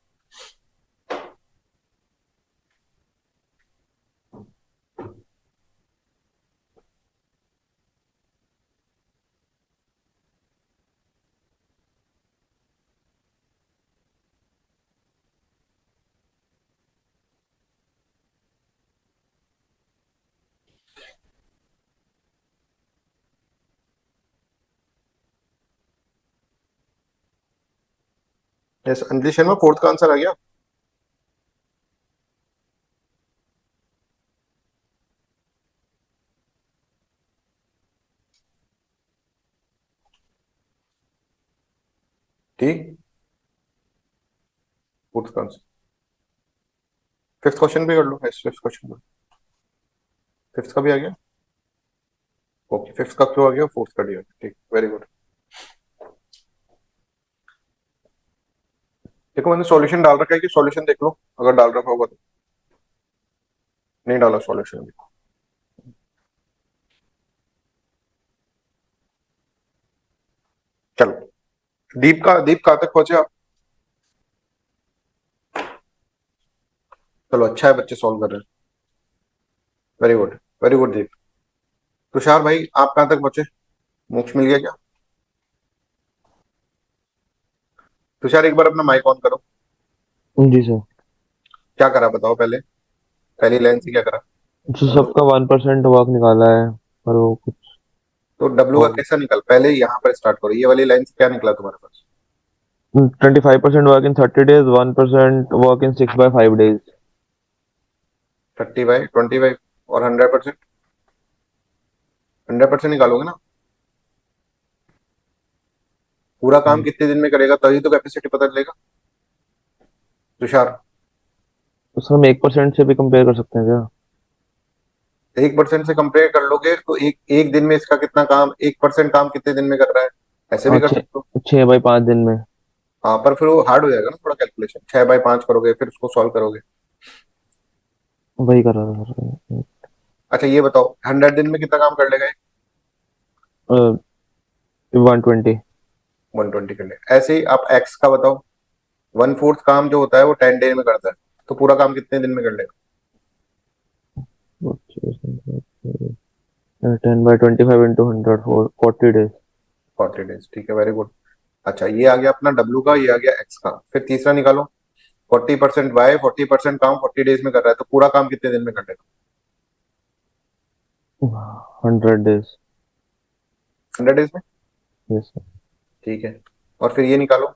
यस अंजलि शर्मा, 4th का आंसर आ गया। ठीक, 4th का आंसर। 5th क्वेश्चन भी कर लो। यस, 5th क्वेश्चन, 5th का भी आ गया। ओके, 5th का क्यों आ गया, 4th का दिया, ठीक, वेरी गुड। देखो मैंने सॉल्यूशन डाल रखा है, कि सॉल्यूशन देख लो अगर डाल रखा होगा तो। नहीं डाला सॉल्यूशन अभी। चलो, दीप कहाँ तक पहुंचे आप? चलो अच्छा है, बच्चे सॉल्व कर रहे हैं। वेरी गुड, वेरी गुड दीप। तुषार भाई आप कहाँ तक पहुंचे? मोक्ष मिल गया क्या? तुषार एक बार अपना माइक ऑन करो। जी सर। क्या करा बताओ पहले, पहली लाइन से क्या करा? तो सबका 1% वर्क निकाला है, पर वो कुछ तो डब्ल्यू का और कैसा निकल, पहले यहाँ पर स्टार्ट करो, ये वाली लाइन से क्या निकला तुम्हारे पास? 25% work in 30 days, 1% work in 6/5 days। 30/25 और 100%, 100% निकालोगे ना। पूरा काम कितने दिन में करेगा, तभी तो कैपेसिटी पता चलेगा तुषार। तो सर हम 1% से भी कंपेयर कर सकते हैं क्या? 1% से कंपेयर कर लोगे तो एक एक दिन में इसका कितना काम, 1% काम कितने दिन में कर रहा है, ऐसे भी हाँ, कर छः सकते हो। 6/5 दिन में। हाँ, पर फिर वो हार्ड हो जाएगा ना थोड़ा कैलकुलेशन, 6/5 करोगे फिर उसको सॉल्व करोगे। वही कर रहा था सर। अच्छा ये बताओ, 100 दिन में कितना काम कर लेगा ये? 120। 120 कर लेगा। ऐसे ही आप एक्स का बताओ, 1/4 काम जो होता है वो 10 डे में करता है, तो पूरा काम कितने दिन में कर लेगा? 10/25 into 100, 40 days। 40 डेज, ठीक है, वेरी गुड। अच्छा ये आ गया अपना डब्ल्यू का, ये आ गया एक्स का, फिर तीसरा निकालो। 40% वाई, 40% काम 40 डेज में कर रहा है, तो पूरा काम कितने दिन में कर लेगा? 100 days। 100 डेज में, यस सर। ठीक है। और फिर ये निकालो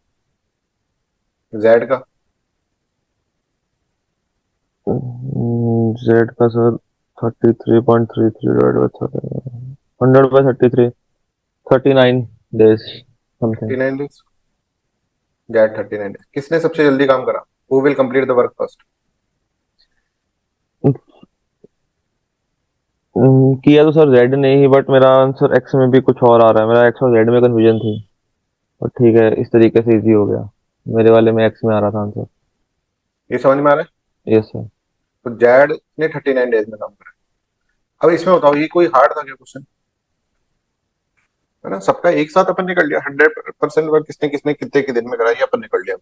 जेड का। जेड का sir 33.33 divide by 100/33, 39 days something. 39 days, Z 39 days. किसने सबसे जल्दी काम करा? Who will complete the work first? किया तो सर जेड ने ही, बट मेरा आंसर एक्स में भी कुछ और आ रहा है। मेरा एक्स और जेड में कंफ्यूजन थी, और ठीक है, इस तरीके से इजी हो गया। मेरे वाले में एक्स में आ रहा था आंसर। ये समझ में आ रहा है? Yes sir. तो जेड ने 39 डेज में काम करा। अब इसमें बताओ, ये कोई हार्ड था क्या क्वेश्चन? है ना, सबका एक साथ अपन ने कर लिया। 100% वर्क किसने किसने कितने के दिन में करा, ये अपन ने कर लिया।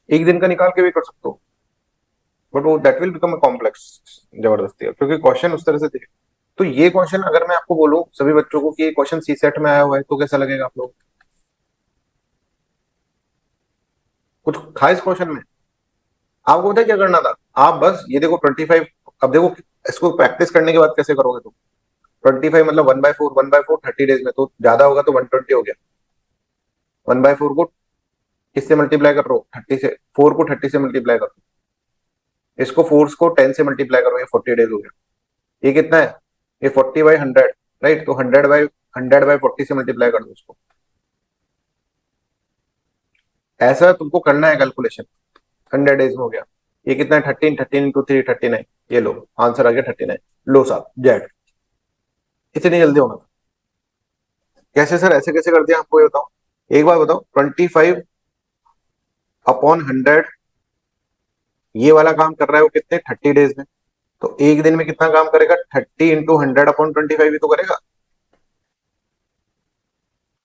एक दिन का निकाल के भी कर सकते हो, बट वो दैट विल बिकम कॉम्प्लेक्स जबरदस्ती है, क्योंकि क्वेश्चन उस तरह से थे। तो ये क्वेश्चन अगर मैं आपको बोलूं सभी बच्चों को कि ये क्वेश्चन सी सेट में आया हुआ है, तो कैसा लगेगा आप लोग? कुछ था इस क्वेश्चन में? आपको पता है क्या करना था? आप बस ये देखो 25। अब देखो, इसको प्रैक्टिस करने के बाद कैसे करोगे तुम? 25 मतलब 1/4, 1/4 30 डेज में, तो ज्यादा होगा तो 120 हो गया। 1/4 को किससे मल्टीप्लाई कर रहे हो? 30 से। 4 को 30 से मल्टीप्लाई करो, इसको 4 को 10 से मल्टीप्लाई करो, ये 40 डेज हो गया। ये कितना है? ये 40/100, राइट? तो 100/40 से मल्टीप्लाई कर दो उसको। ऐसा तुमको करना है कैलकुलेशन। 100 डेज में हो गया। ये कितना है? 13, 13 × 3 39। ये लो, आंसर आ गया 39। लो साहब, जेड। इतनी जल्दी होना था? कैसे सर, ऐसे कैसे कर दिया आपको, ये बताओ। एक बार बताओ, 25/100, ये वाला काम कर रहा है वो कितने? 30 डेज में। तो एक दिन में कितना काम करेगा? 30 × 100/25 ही तो करेगा।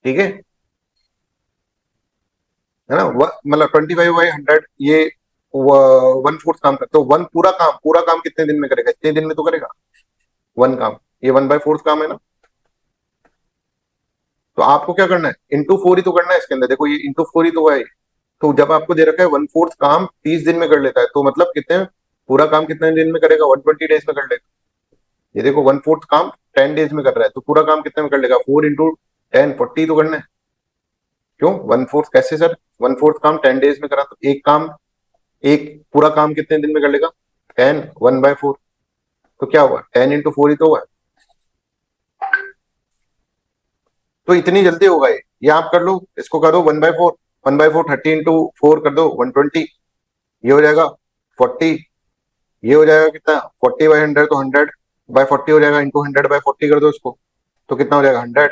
ठीक है ना? मतलब 25/100, ये 1/4 काम करते तो वन पूरा काम कितने दिन में करेगा? इतने दिन में तो करेगा वन काम। ये 1/4 काम है ना? तो आपको क्या करना है? इंटू 4 ही तो करना है इसके अंदर। देखो, ये इंटू 4 ही तो है। तो जब आपको दे रखा है 1/4 काम 30 दिन में कर लेता है, तो मतलब कितने, पूरा काम कितने दिन में करेगा? 120 डेज में कर लेगा। ये देखो, 1/4 काम 10 डेज में कर रहा है, तो पूरा काम कितने में कर लेगा? 4 × 10 40 तो करना है। क्यों 1/4? कैसे सर? 1/4 काम 10 डेज में करा, तो एक पूरा काम कितने दिन में कर लेगा? 10, 1/4। तो क्या हुआ? 10 × 4 ही तो हुआ। तो इतनी जल्दी होगा ये आप कर लो। इसको कर दो 1/4। 1/4 30 × 4 कर दो 120। ये हो जाएगा 40। ये हो जाएगा कितना? 40/100, तो 100/40 हो जाएगा। इंटू 100/40 कर दो इसको, तो कितना हो जाएगा? 100।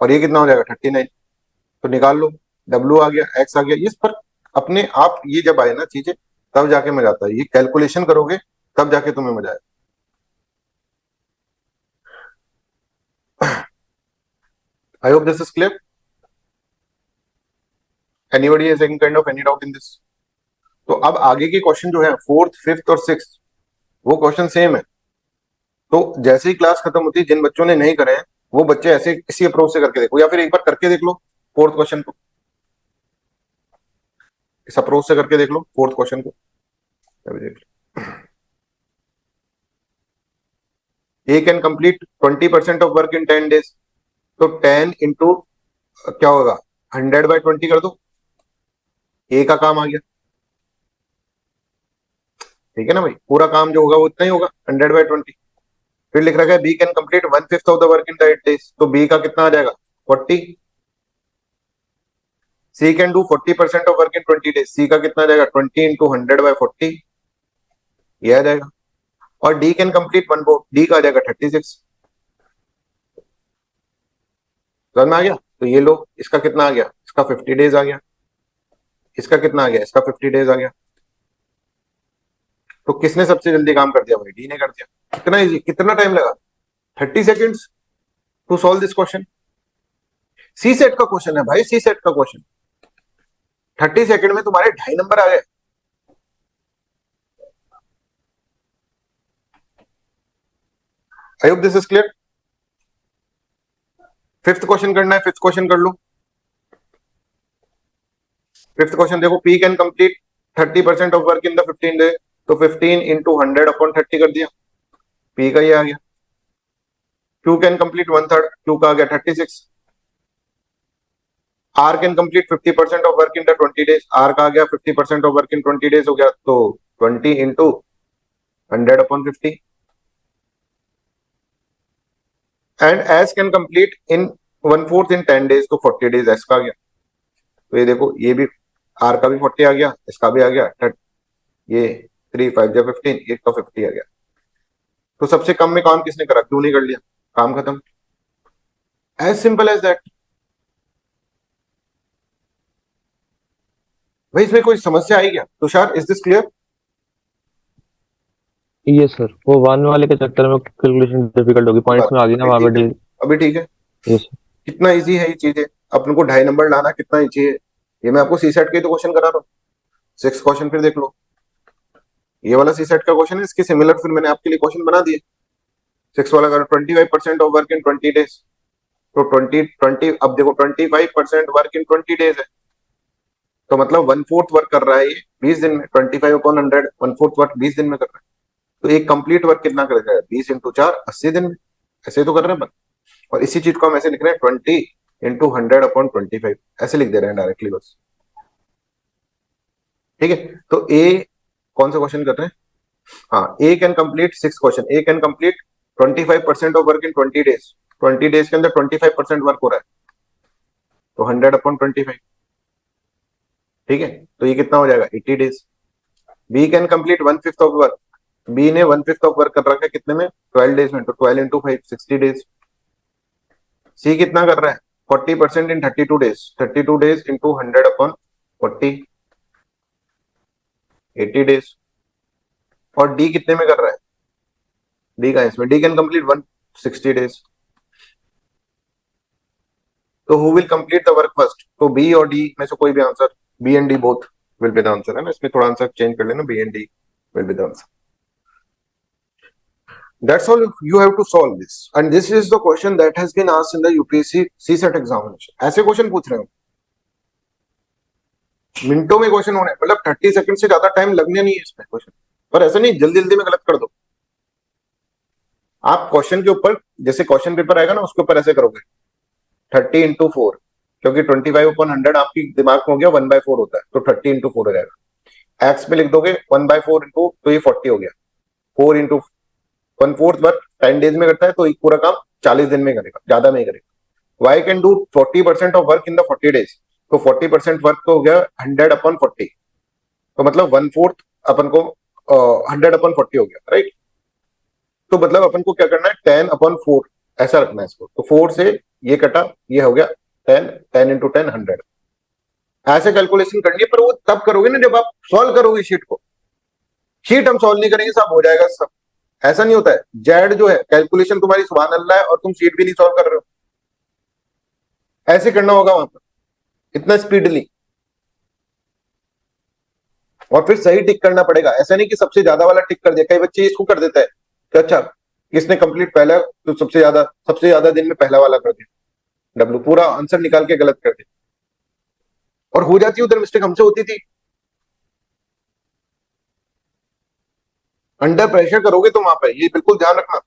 और ये कितना हो जाएगा? 39। तो निकाल लो, डब्ल्यू आ गया, एक्स आ गया। इस पर अपने आप ये जब आए ना चीजें, तब जाके मजा आता है। ये कैलकुलेशन करोगे तब जाके तुम्हें मजा आए। आई hope this is clear. Anybody has any kind of any doubt in this? तो अब आगे के क्वेश्चन जो है, फोर्थ, फिफ्थ और सिक्स, वो क्वेश्चन सेम है। तो जैसे ही क्लास खत्म होती है, जिन बच्चों ने नहीं करे हैं वो बच्चे ऐसे इसी अप्रोच से करके देखो, या फिर एक बार करके देख लो फोर्थ क्वेश्चन को। इस अप्रोच से करके देख लो फोर्थ क्वेश्चन को। अभी देख लो, A can complete 20% of work in 10 days. तो 10 इंटू क्या होगा? 100/20 कर दो, ए का काम आ गया। ठीक है ना भाई? पूरा काम जो होगा वो इतना ही होगा, 100/20। फिर लिख रखा है B can complete 1/5 of the work in 8 days. तो बी का कितना आ जाएगा? 40। C can do 40% of work in 20 days. C का कितना आ जाएगा? 20 × 100/40, ये आ जाएगा। और डी कैन कंप्लीट 1/4। डी का आ जाएगा 36। समझ में आ गया? तो ये लो, इसका कितना आ गया? इसका 50 डेज आ गया। इसका कितना आ गया? इसका 50 डेज आ गया। तो किसने सबसे जल्दी काम कर दिया भाई? डी ने कर दिया। कितना इजी, कितना टाइम लगा? 30 seconds to solve this question. C set का क्वेश्चन है भाई, सी सेट का क्वेश्चन। 30 सेकेंड में तुम्हारे 2.5 नंबर आ गए। I hope this is clear. Fifth question करना है, फिफ्थ क्वेश्चन कर लो। फिफ्थ क्वेश्चन देखो, P can complete 30% of work in the 15 day. तो 15 × 100/30 कर दिया, पी का ये आ गया। Q can complete 1/3। क्यू का आ गया 36। R can complete 50% of work in the 20 days. R का आ गया 50% ऑफ वर्क इन 20 डेज हो गया, तो 20 × 100/50। And S can complete in 1/4 in 10 days. तो 40 डेज एस का आ गया। तो ये देखो, ये भी आर का भी 40 आ गया, इसका भी आ गया। ये 3 × 5 = 15, एक का 50 आ गया। तो सबसे कम में काम किसने करा, क्यों नहीं कर लिया, काम खत्म, एज सिंपल एज दैट। भाई इसमें कोई समस्या आई क्या तुषार, इज दिस क्लियर? ये सर वो वन वाले के चक्कर में कैलकुलेशन डिफिकल्ट होगी, पॉइंट्स में आ गई ना अभी वहां पे ठीक है, अभी ठीक है। ये सर। कितना इजी है ये चीजें, अपन को 2.5 नंबर लाना कितना इजी है। ये मैं आपको सी सेट के तो क्वेश्चन करा रहा हूँ। 6 क्वेश्चन फिर देख लो, ये वाला सी सेट का क्वेश्चन है, इसके सिमिलर फिर मैंने आपके लिए क्वेश्चन बना दिए। 6 वाला करो, 25% ऑफ वर्क इन 20 डेज। तो 20 20, अब देखो 25% वर्क इन 20 डेज है, तो मतलब 1/4 वर्क कर रहा है ये 20 दिन में, 25/100, 1/4 वर्क 20 दिन में कर रहा है। तो एक कंप्लीट वर्क कितना करेगा, 20 × 4 80 दिन में। ऐसे तो कर रहे हैं अपन। और इसी चीज को हम ऐसे लिख रहे हैं 20 × 100/25, ऐसे लिख दे रहे हैं डायरेक्टली बस। ठीक है, तो ए कौन सा क्वेश्चन कर रहे हैं, हाँ, A can complete 6 question, A can complete 25% of work in 20 days. 20 days के अंदर 25% वर्क हो रहा है, तो 100/25। ठीक है, तो ये कितना हो जाएगा, 80 days. B can complete 1/5 of work, B ने 1/5 ऑफ वर्क कर रखा है कितने में, 12 डेज में, तो 12 × 5 60 डेज। सी कितना कर रहा है, 40% in 32 days, 32 days into 100/40, 80 days. और डी कितने में कर रहा है, डी का इसमें, डी कैन कंप्लीट 160 डेज। तो who will complete the work first, तो बी और डी में से कोई भी answer, B and D both will be the answer, है ना, इसमें थोड़ा आंसर चेंज कर लेना, B and D will be the answer. That's all you have to solve this, and this is the question that has been asked in the UPSC CSET examination. ऐसे question पूछ रहे हो, मिनटों में question होने, मतलब 30 सेकंड से ज्यादा टाइम लगने नहीं है इसमें क्वेश्चन। पर ऐसा नहीं जल्दी जल्दी में गलत कर दो। आप क्वेश्चन के ऊपर, जैसे क्वेश्चन पेपर आएगा ना उसके ऊपर ऐसे करोगे 30 × 4, क्योंकि 25/100 आपकी दिमाग में हो गया 1/4 होता है, तो 30 × 4 हो जाएगा। एक्स पे लिख दोगे 1/4 इंटू, तो ये 40 हो गया। 4 इंटू 1/4 वर्क 10 डेज में करता है, तो एक पूरा काम 40 दिन में करेगा, ज्यादा नहीं करेगा। Y can do 40% of work in the 40 days, तो 40% वर्क तो हो गया 100/40, तो मतलब 1/4 अपन को 100/40 हो गया, राइट। तो मतलब अपन को क्या करना है, 10/4 ऐसा रखना है इसको, तो 4 से ये कटा, ये हो गया 10, 10 × 10 100। ऐसे कैलकुलेशन करनी है, पर वो तब करोगे ना जब आप सॉल्व करोगे शीट को। शीट हम सॉल्व नहीं करेंगे, सब हो जाएगा सब, ऐसा नहीं होता है। जेड जो है कैलकुलेशन तुम्हारी सुबह अल्लाह है, और तुम शीट भी नहीं सॉल्व कर रहे हो, ऐसे करना होगा वहां पर इतना स्पीडली, और फिर सही टिक करना पड़ेगा। ऐसा नहीं कि सबसे ज्यादा वाला टिक कर दिया, कई बच्चे इसको कर देता है कि अच्छा किसने कंप्लीट पहला, तो सबसे ज्यादा दिन में पहला वाला कर दिया, डब्ल्यू पूरा आंसर निकाल के गलत कर दिया, और हो जाती है उधर मिस्टेक, हमसे होती थी। अंडर प्रेशर करोगे तो वहां पर ये बिल्कुल ध्यान रखना।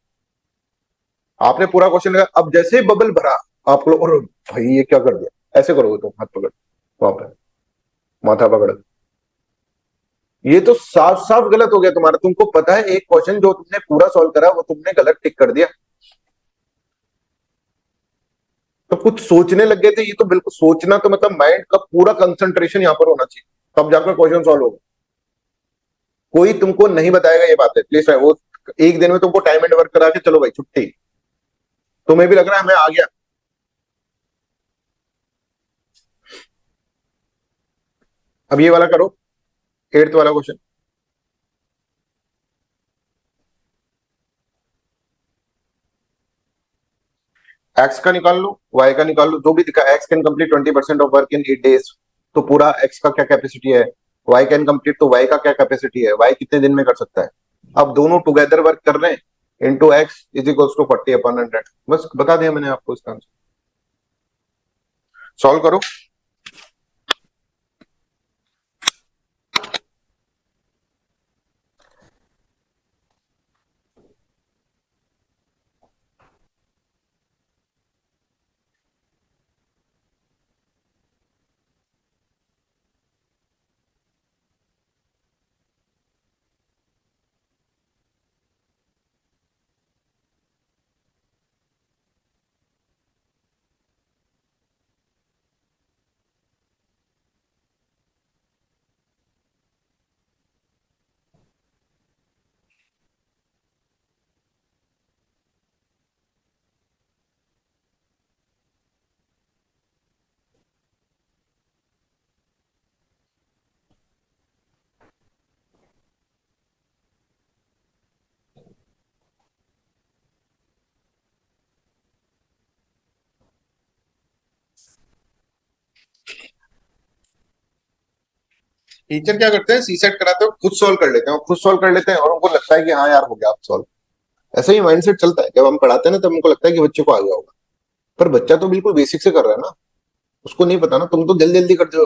आपने पूरा क्वेश्चन लगा, अब जैसे ही बबल भरा आप लोग, और भाई ये क्या कर दिया, ऐसे करोगे तुम, हाथ पकड़, वहां पर माथा पकड़, ये तो साफ साफ गलत हो गया तुम्हारा। तुमको पता है एक क्वेश्चन जो तुमने पूरा सॉल्व करा वो तुमने गलत टिक कर दिया, तो कुछ सोचने लग गए थे। ये तो बिल्कुल सोचना, तो मतलब माइंड का पूरा कंसंट्रेशन यहाँ पर होना चाहिए, तब जाकर क्वेश्चन सॉल्व होगा। कोई तुमको नहीं बताएगा ये बात है, प्लीज। वो एक दिन में तुमको टाइम एंड वर्क करा के चलो भाई छुट्टी, तुम्हें भी लग रहा है मैं आ गया। अब ये वाला करो, 8th वाला क्वेश्चन। एक्स का निकाल लो, वाई का निकाल लो, जो भी दिखा, x can complete 20% of work in 8 days, तो पूरा एक्स का क्या कैपेसिटी है, वाई कैन कंप्लीट, तो वाई का क्या कैपेसिटी है, वाई कितने दिन में कर सकता है। अब दोनों टुगेदर वर्क कर रहे हैं, into x is equals to 40/100, बस बता दिया मैंने आपको इसका आंसर। सॉल्व करो। टीचर क्या करते हैं, सी सेट कराते हो खुद सॉल्व कर लेते हैं, और खुद सॉल्व कर लेते हैं और उनको लगता है कि हाँ यार हो गया आप सॉल्व। ऐसा ही माइंडसेट चलता है, जब हम पढ़ाते हैं ना तब हमको लगता है कि बच्चे को आ गया होगा, पर बच्चा तो बिल्कुल बेसिक से कर रहा है ना, उसको नहीं पता ना, तुम तो जल्दी जल्दी करते हो।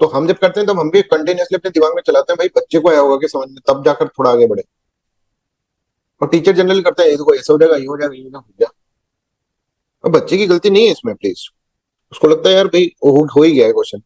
तो हम जब करते हैं तब हम भी कंटिन्यूअसली अपने दिमाग में चलाते हैं भाई बच्चे को आया होगा कि समझ में, तब जाकर थोड़ा आगे बढ़े। और टीचर जनरली करते हैं ये देखो ऐसा हो जाएगा, ये हो जाएगा, ये हो गया। और बच्चे की गलती नहीं है इसमें प्लीज, उसको लगता है यार भाई हो ही गया है क्वेश्चन।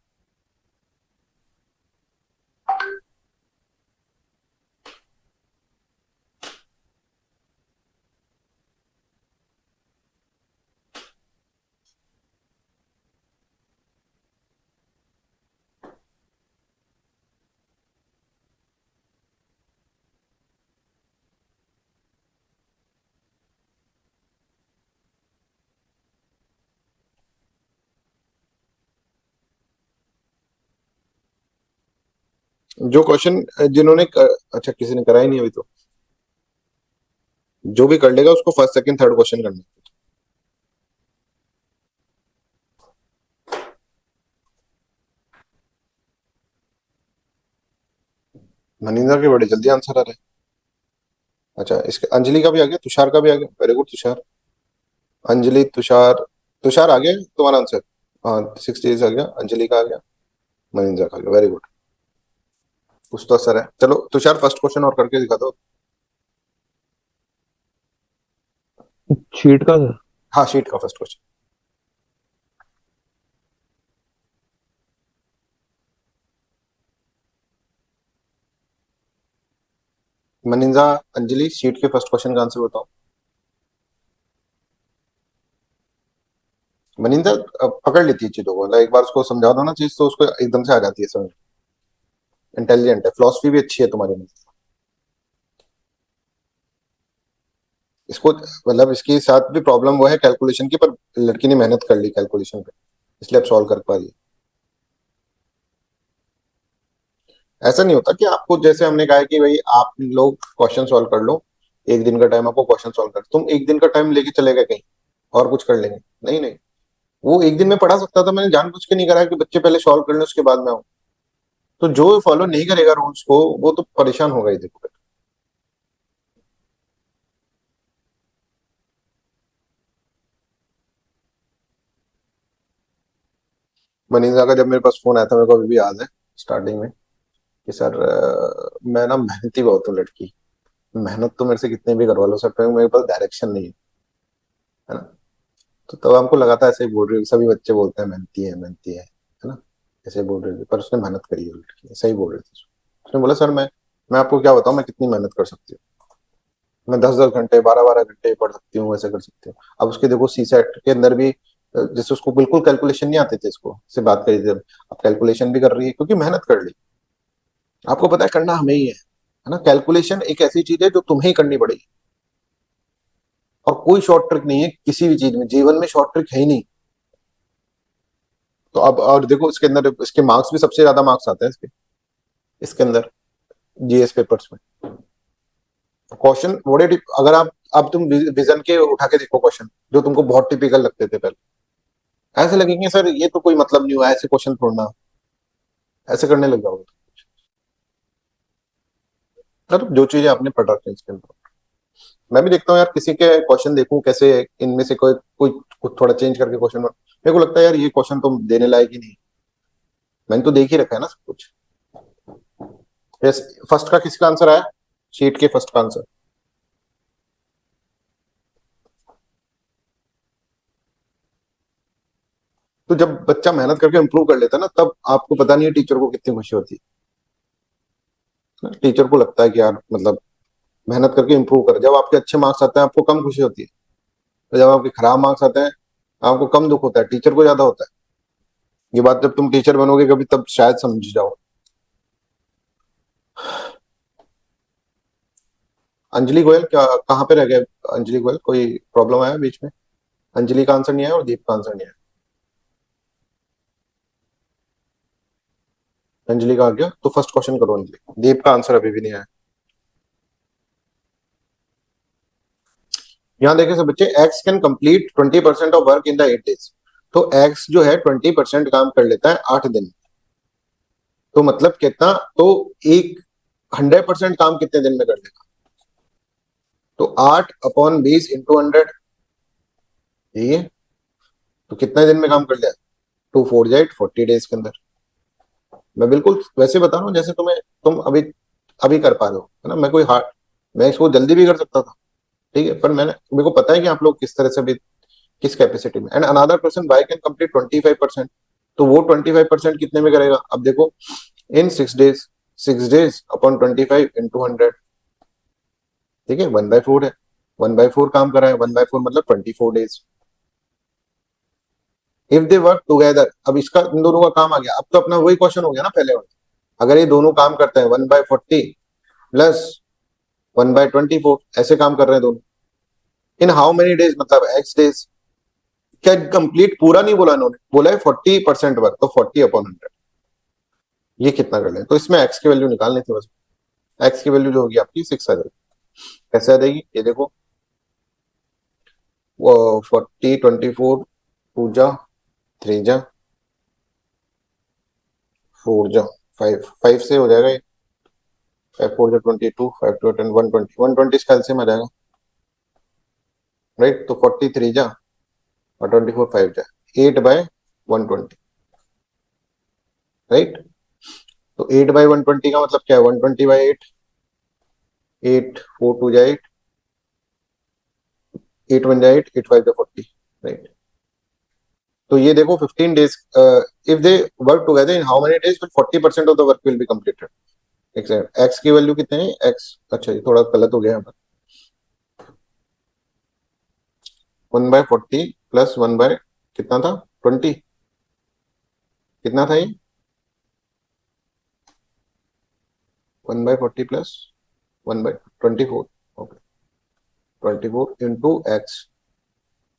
जो क्वेश्चन जिन्होंने अच्छा किसी ने करा ही नहीं अभी तो, जो भी कर लेगा उसको फर्स्ट सेकंड थर्ड क्वेश्चन करना है। मनिंदर के बड़े जल्दी आंसर आ रहे हैं। अच्छा इसके अंजलि का भी आ गया, तुषार का भी आ गया, वेरी गुड तुषार। अंजलि तुषार, तुषार आ गया तुम्हारा आंसर। हाँ 6 days आ गया, अंजलि का आ गया, मनिंदर का आ गया, वेरी गुड। कुछ तो असर है। चलो तुषार फर्स्ट क्वेश्चन और करके दिखा दो। शीट का सर। हाँ शीट का फर्स्ट क्वेश्चन। मनिंजा, अंजलि शीट के फर्स्ट क्वेश्चन का आंसर बताओ। मनिंजा पकड़ लेती है चीजों को, मतलब एक बार उसको समझा दो ना चीज तो उसको एकदम से आ जाती है समझ। इंटेलिजेंट है, फिलोसफी भी अच्छी है तुम्हारी में। इसको मतलब इसके साथ भी प्रॉब्लम वो है कैलकुलेशन की, पर लड़की ने मेहनत कर ली कैलकुलेशन पे, इसलिए अब सॉल्व कर पा रही है। ऐसा नहीं होता कि आपको, जैसे हमने कहा है कि भाई आप लोग क्वेश्चन सॉल्व कर लो, एक दिन का टाइम आपको क्वेश्चन सॉल्व कर, तुम एक दिन का टाइम लेके चले गए कहीं और कुछ कर लेंगे, नहीं नहीं। वो एक दिन में पढ़ा सकता था, मैंने जानबूझ के नहीं करा कि बच्चे पहले सॉल्व कर लें उसके बाद में आऊं। तो जो फॉलो नहीं करेगा रूल्स को वो तो परेशान होगा ही देखो। मनीषा का जब मेरे पास फोन आया था, मेरे को अभी भी याद है स्टार्टिंग में, कि सर मैं ना मेहनती बहुत हूँ लड़की, मेहनत तो मेरे से कितने भी करवा लो सर, पर मेरे पास डायरेक्शन नहीं है ना। तो तब हमको लगा था ऐसे ही बोल रही है, सभी बच्चे बोलते हैं मेहनती है मेहनती है ना, ऐसे ही बोल रही थी, पर उसने मेहनत करी है लड़की, सही बोल रही थी। उसने बोला सर मैं आपको क्या बताऊं मैं कितनी मेहनत कर सकती हूँ, मैं 10-10 घंटे 12-12 घंटे पढ़ सकती हूँ, ऐसे कर सकती हूँ। अब उसके देखो सी सेट के अंदर भी जैसे उसको बिल्कुल कैलकुलेशन नहीं आते थे, इसको से बात करी थी अब कैलकुलेशन भी कर रही है क्योंकि मेहनत कर ली। आपको पता है करना हमें ही है ना, कैलकुलेशन एक ऐसी चीज है जो तुम्हें ही करनी पड़ेगी, और कोई शॉर्ट ट्रिक नहीं है किसी भी चीज में, जीवन में शॉर्ट ट्रिक है ही नहीं। तो अब और देखो इसके अंदर इसके मार्क्स भी सबसे ज्यादा मार्क्स आते हैं इसके इसके अंदर जीएस पेपर्स में। क्वेश्चन बड़े अगर आप अब तुम विजन के उठा के देखो क्वेश्चन जो तुमको बहुत टिपिकल लगते थे पहले, ऐसे लगेंगे सर ये तो कोई मतलब नहीं हुआ, ऐसे क्वेश्चन छोड़ना, ऐसे करने लग जाओगे। सर जो चीजें आपने पढ़ रखी है इसके अंदर, मैं भी देखता हूँ यार किसी के क्वेश्चन देखूं कैसे, इनमें से कोई कोई कुछ थोड़ा चेंज करके क्वेश्चन, मेरे को लगता है यार ये क्वेश्चन तो देने लायक ही नहीं, मैंने तो देख ही रखा है ना सब कुछ। यस, फर्स्ट का किसका आंसर आया, शीट के फर्स्ट का आंसर। तो जब बच्चा मेहनत करके इंप्रूव कर लेता है ना, तब आपको पता नहीं है टीचर को कितनी खुशी होती है। टीचर को लगता है कि यार मतलब मेहनत करके इंप्रूव कर, जब आपके अच्छे मार्क्स आते हैं आपको कम खुशी होती है, तो जब आपके खराब मार्क्स आते हैं आपको कम दुख होता है, टीचर को ज्यादा होता है। ये बात जब तुम टीचर बनोगे कभी तब शायद समझ जाओ। अंजलि गोयल क्या कहाँ पे रह गए, अंजलि गोयल कोई प्रॉब्लम आया बीच में, अंजलि का आंसर नहीं आया और दीप का आंसर नहीं आया। अंजलि का आ गया तो फर्स्ट क्वेश्चन करो अंजलि, दीप का आंसर अभी भी नहीं आया। यहाँ देखे सब बच्चे, x can complete 20% of work in the 8 days। तो एक्स जो है 20% काम कर लेता है 8 दिन। तो मतलब कितना, तो एक 100% काम कितने दिन में कर लेगा? तो 8/20 × 100, यही है। तो कितने दिन में काम कर लिया? 2 4 8 40 डेज के अंदर। मैं बिल्कुल वैसे बता रहा हूँ जैसे तुम अभी अभी कर पा रहे हो, है ना। मैं कोई हार्ड, मैं इसको जल्दी भी कर सकता था, ठीक है, पर मेरे को पता है कि आप लोग किस तरह से भी, किस कैपेसिटी में। And another person Y can complete 25%। तो वो 25% कितने में करेगा? अब देखो, इन 6 डेज, 6 days/25 × 100, ठीक है, 1/4 है। 1/4 काम करा है, 1/4 मतलब 24 days. If they work together, अब इसका इन दोनों का काम आ गया। अब तो अपना वही क्वेश्चन हो गया ना पहले वाला। अगर ये दोनों काम करते हैं 1/40 प्लस 1/24, ऐसे काम कर रहे हैं दोनों, इन हाउ मेनी डेज, मतलब x डेज। क्या कंप्लीट पूरा नहीं बोला इन्होंने, बोला है 40% वर्क, तो 40/100, ये कितना कर लें? तो इसमें x की वैल्यू निकालनी थी बस। x की वैल्यू जो होगी आपकी 6 आ जाएगी। कैसे आ जाएगी ये देखो, वो 40 24 2 जा 3 जा 4 जा 5, 5 से हो जाएगा ये। 5 4 जा 22, 5 2 10 120, 120 इसका एलसीएम आ जाएगा, राइट। तो 43 जा और 24 5 जा 8/120, राइट। तो 8/120 का मतलब क्या है? 120/8, 8 4 2 जा 8, 8 1 जा 8, 8 5 जा 40, राइट। तो ये देखो 15 days, if they work together in how many days will 40% of the work will be completed. X की वैल्यू कितने है? एक्स, अच्छा ये थोड़ा गलत हो गया यहाँ पर। 1/40 प्लस 1 बाय कितना था? 20, कितना था ये? 1/40 प्लस 1/24, ओके। 24 × x,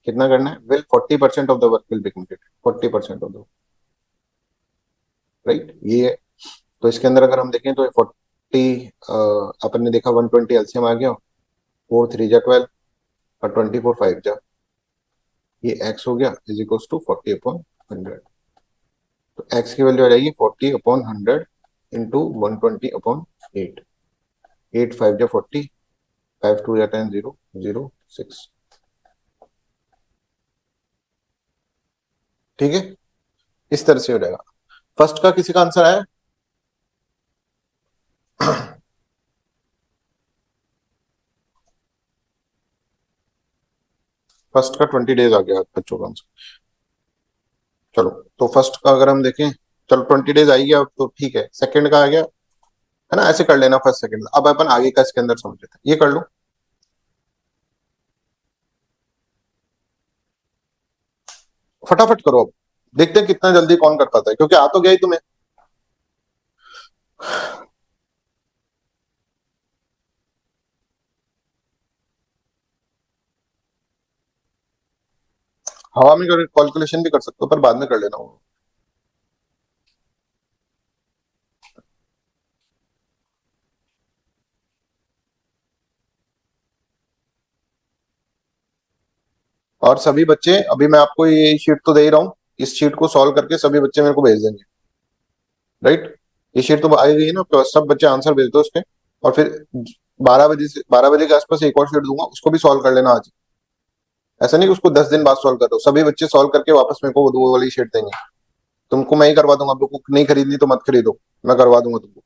कितना करना है? Will 40% of the work will be completed, 40% of the, right, ये है। तो इसके अंदर अगर हम देखें तो 40, अपन ने देखा 120 एलसीएम आ गया, 4 3 जा 12 और 24 5 जा, ये x हो गया इज इक्वल टू 40/100। तो x की वैल्यू आ जाएगी 40/100 इंटू 120/8, 8 5 जा 40, 5 2 जा 10, 0 0 6, ठीक है। इस तरह से हो जाएगा। फर्स्ट का किसी का आंसर आया? फर्स्ट का 20 डेज आ गया बच्चों का आंसर। चलो, तो फर्स्ट का अगर हम देखें, चलो 20 डेज आई गया तो ठीक है। सेकंड का आ गया, है ना, ऐसे कर लेना फर्स्ट सेकंड। अब अपन आगे का इसके अंदर समझ लेते हैं, ये कर लो। फटाफट करो, अब देखते हैं कितना जल्दी कौन कर पाता है, क्योंकि आ तो गया ही तुम्हें। हवा में कैलकुलेशन भी कर सकते हो, पर बाद में कर लेना वो। और सभी बच्चे, अभी मैं आपको ये शीट तो दे ही रहा हूँ, इस शीट को सॉल्व करके सभी बच्चे मेरे को भेज देंगे, राइट। ये शीट तो आई गई है ना, तो सब बच्चे आंसर भेज दो उसके। और फिर 12 बजे से 12 बजे के आसपास एक और शीट दूंगा, उसको भी सॉल्व कर लेना आज। ऐसा नहीं कि उसको 10 दिन बाद सॉल्व कर दो, सभी बच्चे सॉल्व करके वापस मेरे को वो दो वाली शीट देंगे। तुमको मैं ही करवा दूंगा, आप लोग को नहीं खरीदनी तो मत खरीदो, मैं करवा दूंगा तुमको,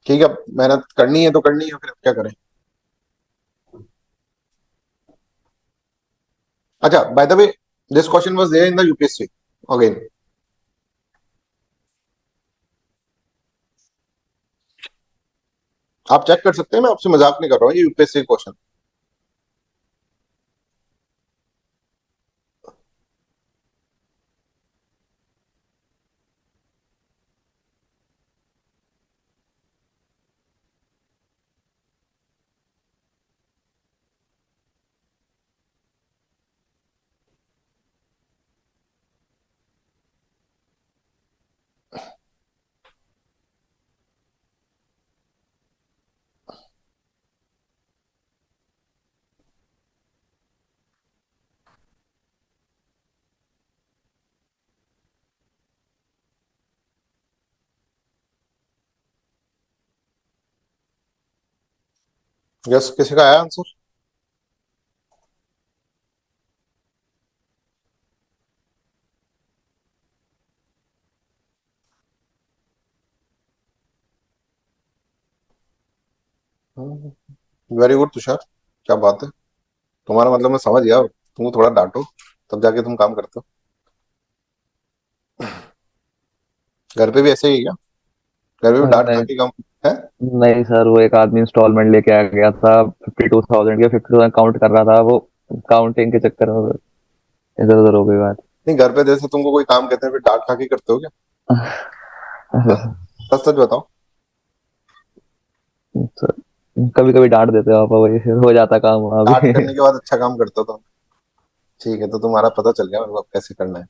ठीक है। मेहनत करनी है तो करनी है, फिर अब क्या करें। अच्छा, by the way, this question was there in the UPSC again. आप चेक कर सकते हैं, मैं आपसे मजाक नहीं कर रहा हूँ, ये यूपीएससी क्वेश्चन। यस, किसी का आया आंसर? वेरी गुड तुषार, क्या बात है। तुम्हारा मतलब मैं समझ गया, तुमको थोड़ा डांटो तब जाके तुम काम करते हो। घर पे भी ऐसे ही है क्या? घर पे भी डांट खा नहीं, के काम है? नहीं सर, वो एक आदमी इंस्टॉलमेंट लेके आ गया था 52,000 के, 52,000 काउंट कर रहा था वो, काउंटिंग के चक्कर में इधर उधर हो गई बात। नहीं, घर पे जैसे तुमको कोई काम कहते हैं फिर डांट खा के करते हो क्या? हाँ? सच सच बताओ। सर, कभी कभी डांट देते हो आप, वही फिर हो जाता काम वहाँ डांट भी। करने के बाद अच्छा काम करते हो तो ठीक है, तो तुम्हारा पता चल गया मेरे को अब कैसे करना है।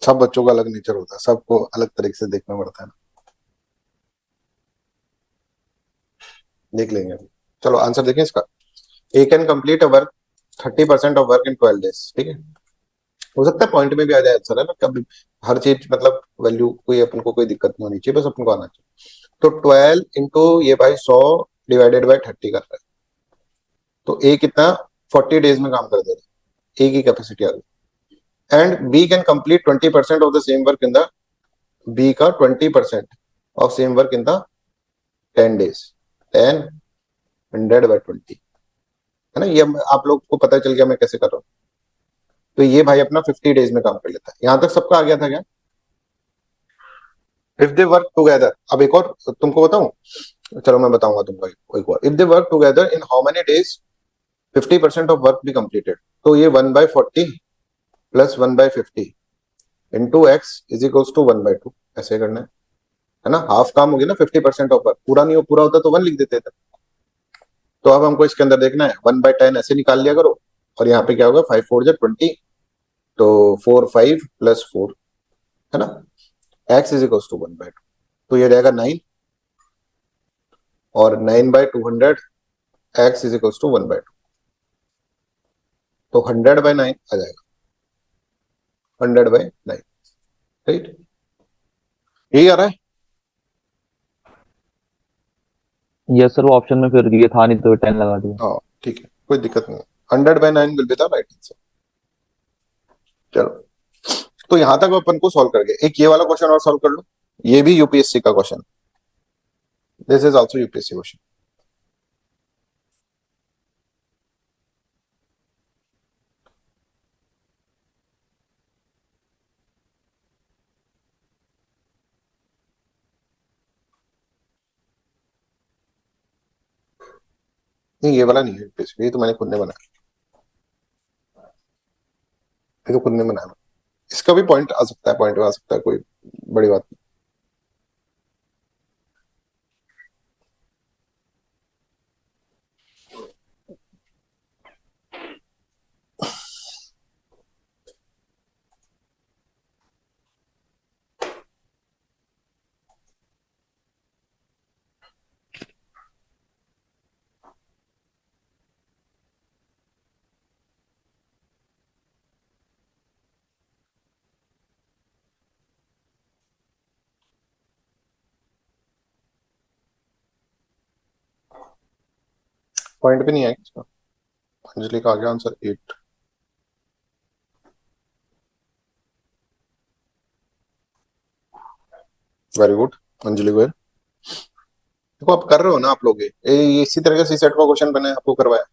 सब बच्चों का अलग नेचर होता है, सबको अलग तरीके से देखना पड़ता है ना। देख लेंगे अभी। चलो आंसर देखें इसका। A can complete a work 30% of work in 12 days, ठीक है। हो सकता है पॉइंट में भी आ जाए आंसर, है ना, कभी हर चीज मतलब वैल्यू कोई अपन को कोई दिक्कत नहीं होनी चाहिए, बस अपन को आना चाहिए। तो 12 इंटू ये भाई 100 डिवाइडेड बाई 30 कर रहा है, तो ए कितना 40 डेज में काम कर देगा। ए की कैपेसिटी आ गई। And B can complete 20% of the same work in the, B का 20% of same work in the 10 days. 10 100/20, है ना। ये आप लोग को पता चल गया मैं कैसे कर रहा हूँ। तो ये भाई अपना 50 डेज में काम कर लेता है। यहां तक सबका आ गया था क्या? इफ दे वर्क टुगेदर, अब एक और तुमको बताऊं, चलो मैं बताऊंगा तुमको एक और। If they work together in how many days 50% of work be completed, तो ये 1/40 plus 1/50 into x is equals to 1/2, ऐसे करना है ना। हाफ काम हो गया ना, 50% ऑफ वर्क, पूरा नहीं हो, पूरा होता तो 1 लिख देते थे। तो अब हमको इसके अंदर देखना है 1/10 ऐसे निकाल लिया करो। और यहाँ पे क्या होगा, 5 4 जा 20, तो 4 5 + 4, है ना। एक्स इज इक्वल्स टू 1/2, तो ये रहेगा 9, और 9/200 एक्स इज इक्वल्स टू 1/2, तो 100/9 आ जाएगा। 100/9, राइट। यही आ रहा है। यस सर, वो ऑप्शन में फिर ये था नहीं तो 10 लगा दिया। हाँ ठीक है, कोई दिक्कत नहीं। 100/9 will be the right answer. चलो, तो यहां तक अपन को सॉल्व कर गए। एक ये वाला क्वेश्चन और सॉल्व कर लो, ये भी यूपीएससी का question, this is also UPSC question. नहीं, ये वाला नहीं है यूपीएससी, ये तो मैंने खुद ने बनाया, ये तो खुद ने बनाया। इसका भी पॉइंट आ सकता है, पॉइंट आ सकता है, कोई बड़ी बात नहीं। पॉइंट भी नहीं आएगा इसका। अंजलि का आ गया answer 8। Very good Anjali Goyal. देखो आप कर रहे हो ना आप लोग, ये इसी तरह का सी सेट का क्वेश्चन बने आपको करवाया,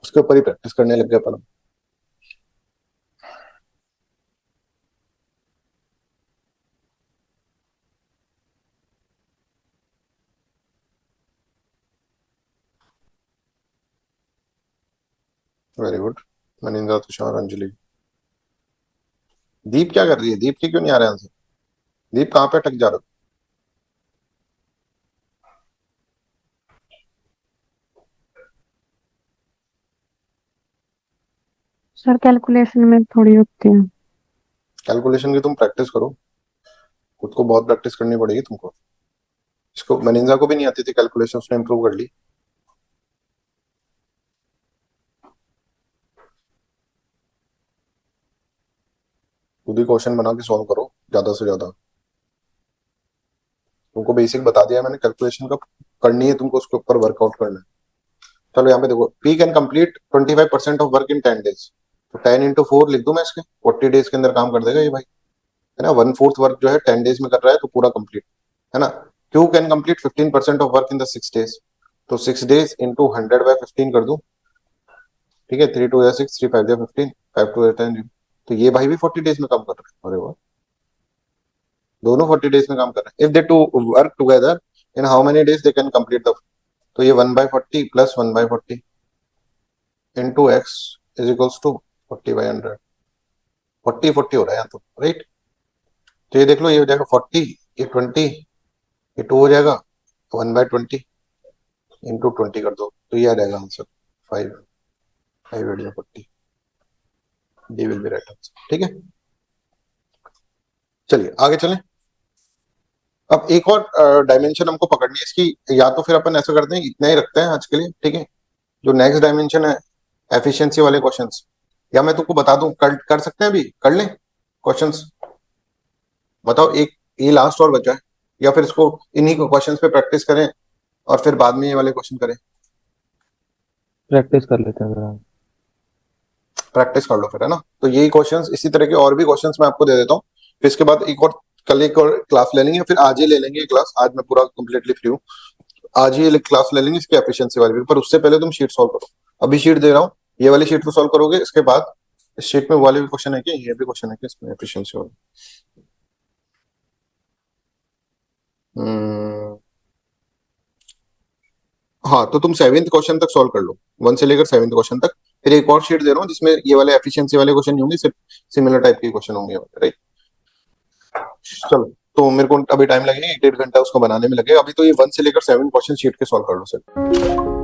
उसके ऊपर ही प्रैक्टिस करने लग गए अपन। Very good. मनिंद्रा, तुषार, अंजलि। दीप क्या कर रही है? दीप की क्यों नहीं आ रहा आंसर? दीप कहाँ पे अटक जा रहा हो? सर कैलकुलेशन में थोड़ी होती है। कैलकुलेशन की तुम प्रैक्टिस करो, खुद को बहुत प्रैक्टिस करनी पड़ेगी तुमको। इसको मनिंजा को भी नहीं आती थी कैलकुलेशन, उसने इंप्रूव कर ली। खुद ही क्वेश्चन बना के सॉल्व करो ज्यादा से ज्यादा। तुमको बेसिक बता दिया मैंने, कैलकुलेशन का करनी है तुमको, उसके ऊपर वर्कआउट करना है। चलो यहाँ पे देखो, P can complete 25% of work in 10 days. तो 10 इंटू 4 लिख दूं मैं इसके, 40 डेज के अंदर काम कर देगा ये भाई, है ना। 1/4 वर्क जो है 10 डेज में कर रहा है, तो पूरा कंप्लीट, है ना। Q can complete 15% of work in the 6 days. तो 6 डेज इंटू 100/15 कर दूं, ठीक है। 3 2 या 6, 3 5 या 15, 5 2 या 10। तो ये भाई भी 40 डेज में काम कर रहे हैं। अरे वाह, दोनों 40 डेज में काम कर रहे हैं। If they two work together in how many days they can complete the. तो ये 1/40 plus 1/40 into x is equals to 40/100। 40 हो रहा है यहाँ तो, राइट। तो ये देख लो, ये हो जाएगा 40, ये 20, ये 2 हो जाएगा, 1/20 इंटू 20 कर दो, तो ये आ जाएगा answer 5। 5/40 D will B right answer, ठीक है। चलिए आगे चलें। अब एक और डायमेंशन हमको पकड़नी है इसकी, या तो फिर अपन ऐसा करते हैं, इतना ही रखते हैं आज के लिए, ठीक है। जो नेक्स्ट डायमेंशन है एफिशिएंसी वाले क्वेश्चंस, या मैं तुमको बता दूं, कर सकते हैं, अभी कर लें क्वेश्चंस। बताओ, एक ये लास्ट और बचा है, या फिर इसको इन्हीं क्वेश्चंस पे प्रैक्टिस करें और फिर बाद में ये वाले क्वेश्चन करें। प्रैक्टिस कर लेते हैं जरा। प्रैक्टिस कर लो फिर, है ना। तो यही क्वेश्चंस, इसी तरह के और भी क्वेश्चंस मैं आपको दे देता हूँ। फिर इसके बाद एक और, कल एक और क्लास ले लेंगे, फिर आज ही ले लेंगे क्लास। आज मैं पूरा कंप्लीटली फ्री हूँ, आज ही क्लास ले लेंगे इसकी एफिशिएंसी वाली। पर उससे पहले तुम शीट सॉल्व करो। अभी शीट दे रहा हूँ, ये वाली शीट को सॉल्व करोगे, इसके बाद इस शीट में वो वाले भी क्वेश्चन है कि, ये भी क्वेश्चन है कि इसमें एफिशिएंसी वाले। हम्म, हाँ, तो तुम 7th क्वेश्चन तक सॉल्व कर लो, 1 से लेकर 7th क्वेश्चन तक। फिर एक और शीट दे रहा हूँ जिसमें ये वाले एफिशिएंसी वाले क्वेश्चन नहीं होंगे, सिर्फ सिमिलर टाइप के क्वेश्चन होंगे, राइट। चलो, तो मेरे को अभी टाइम लगेगा, 1 1.5 घंटा उसको बनाने में लगेगा। अभी तो ये 1 से लेकर 7 क्वेश्चन शीट के सॉल्व कर लो सर।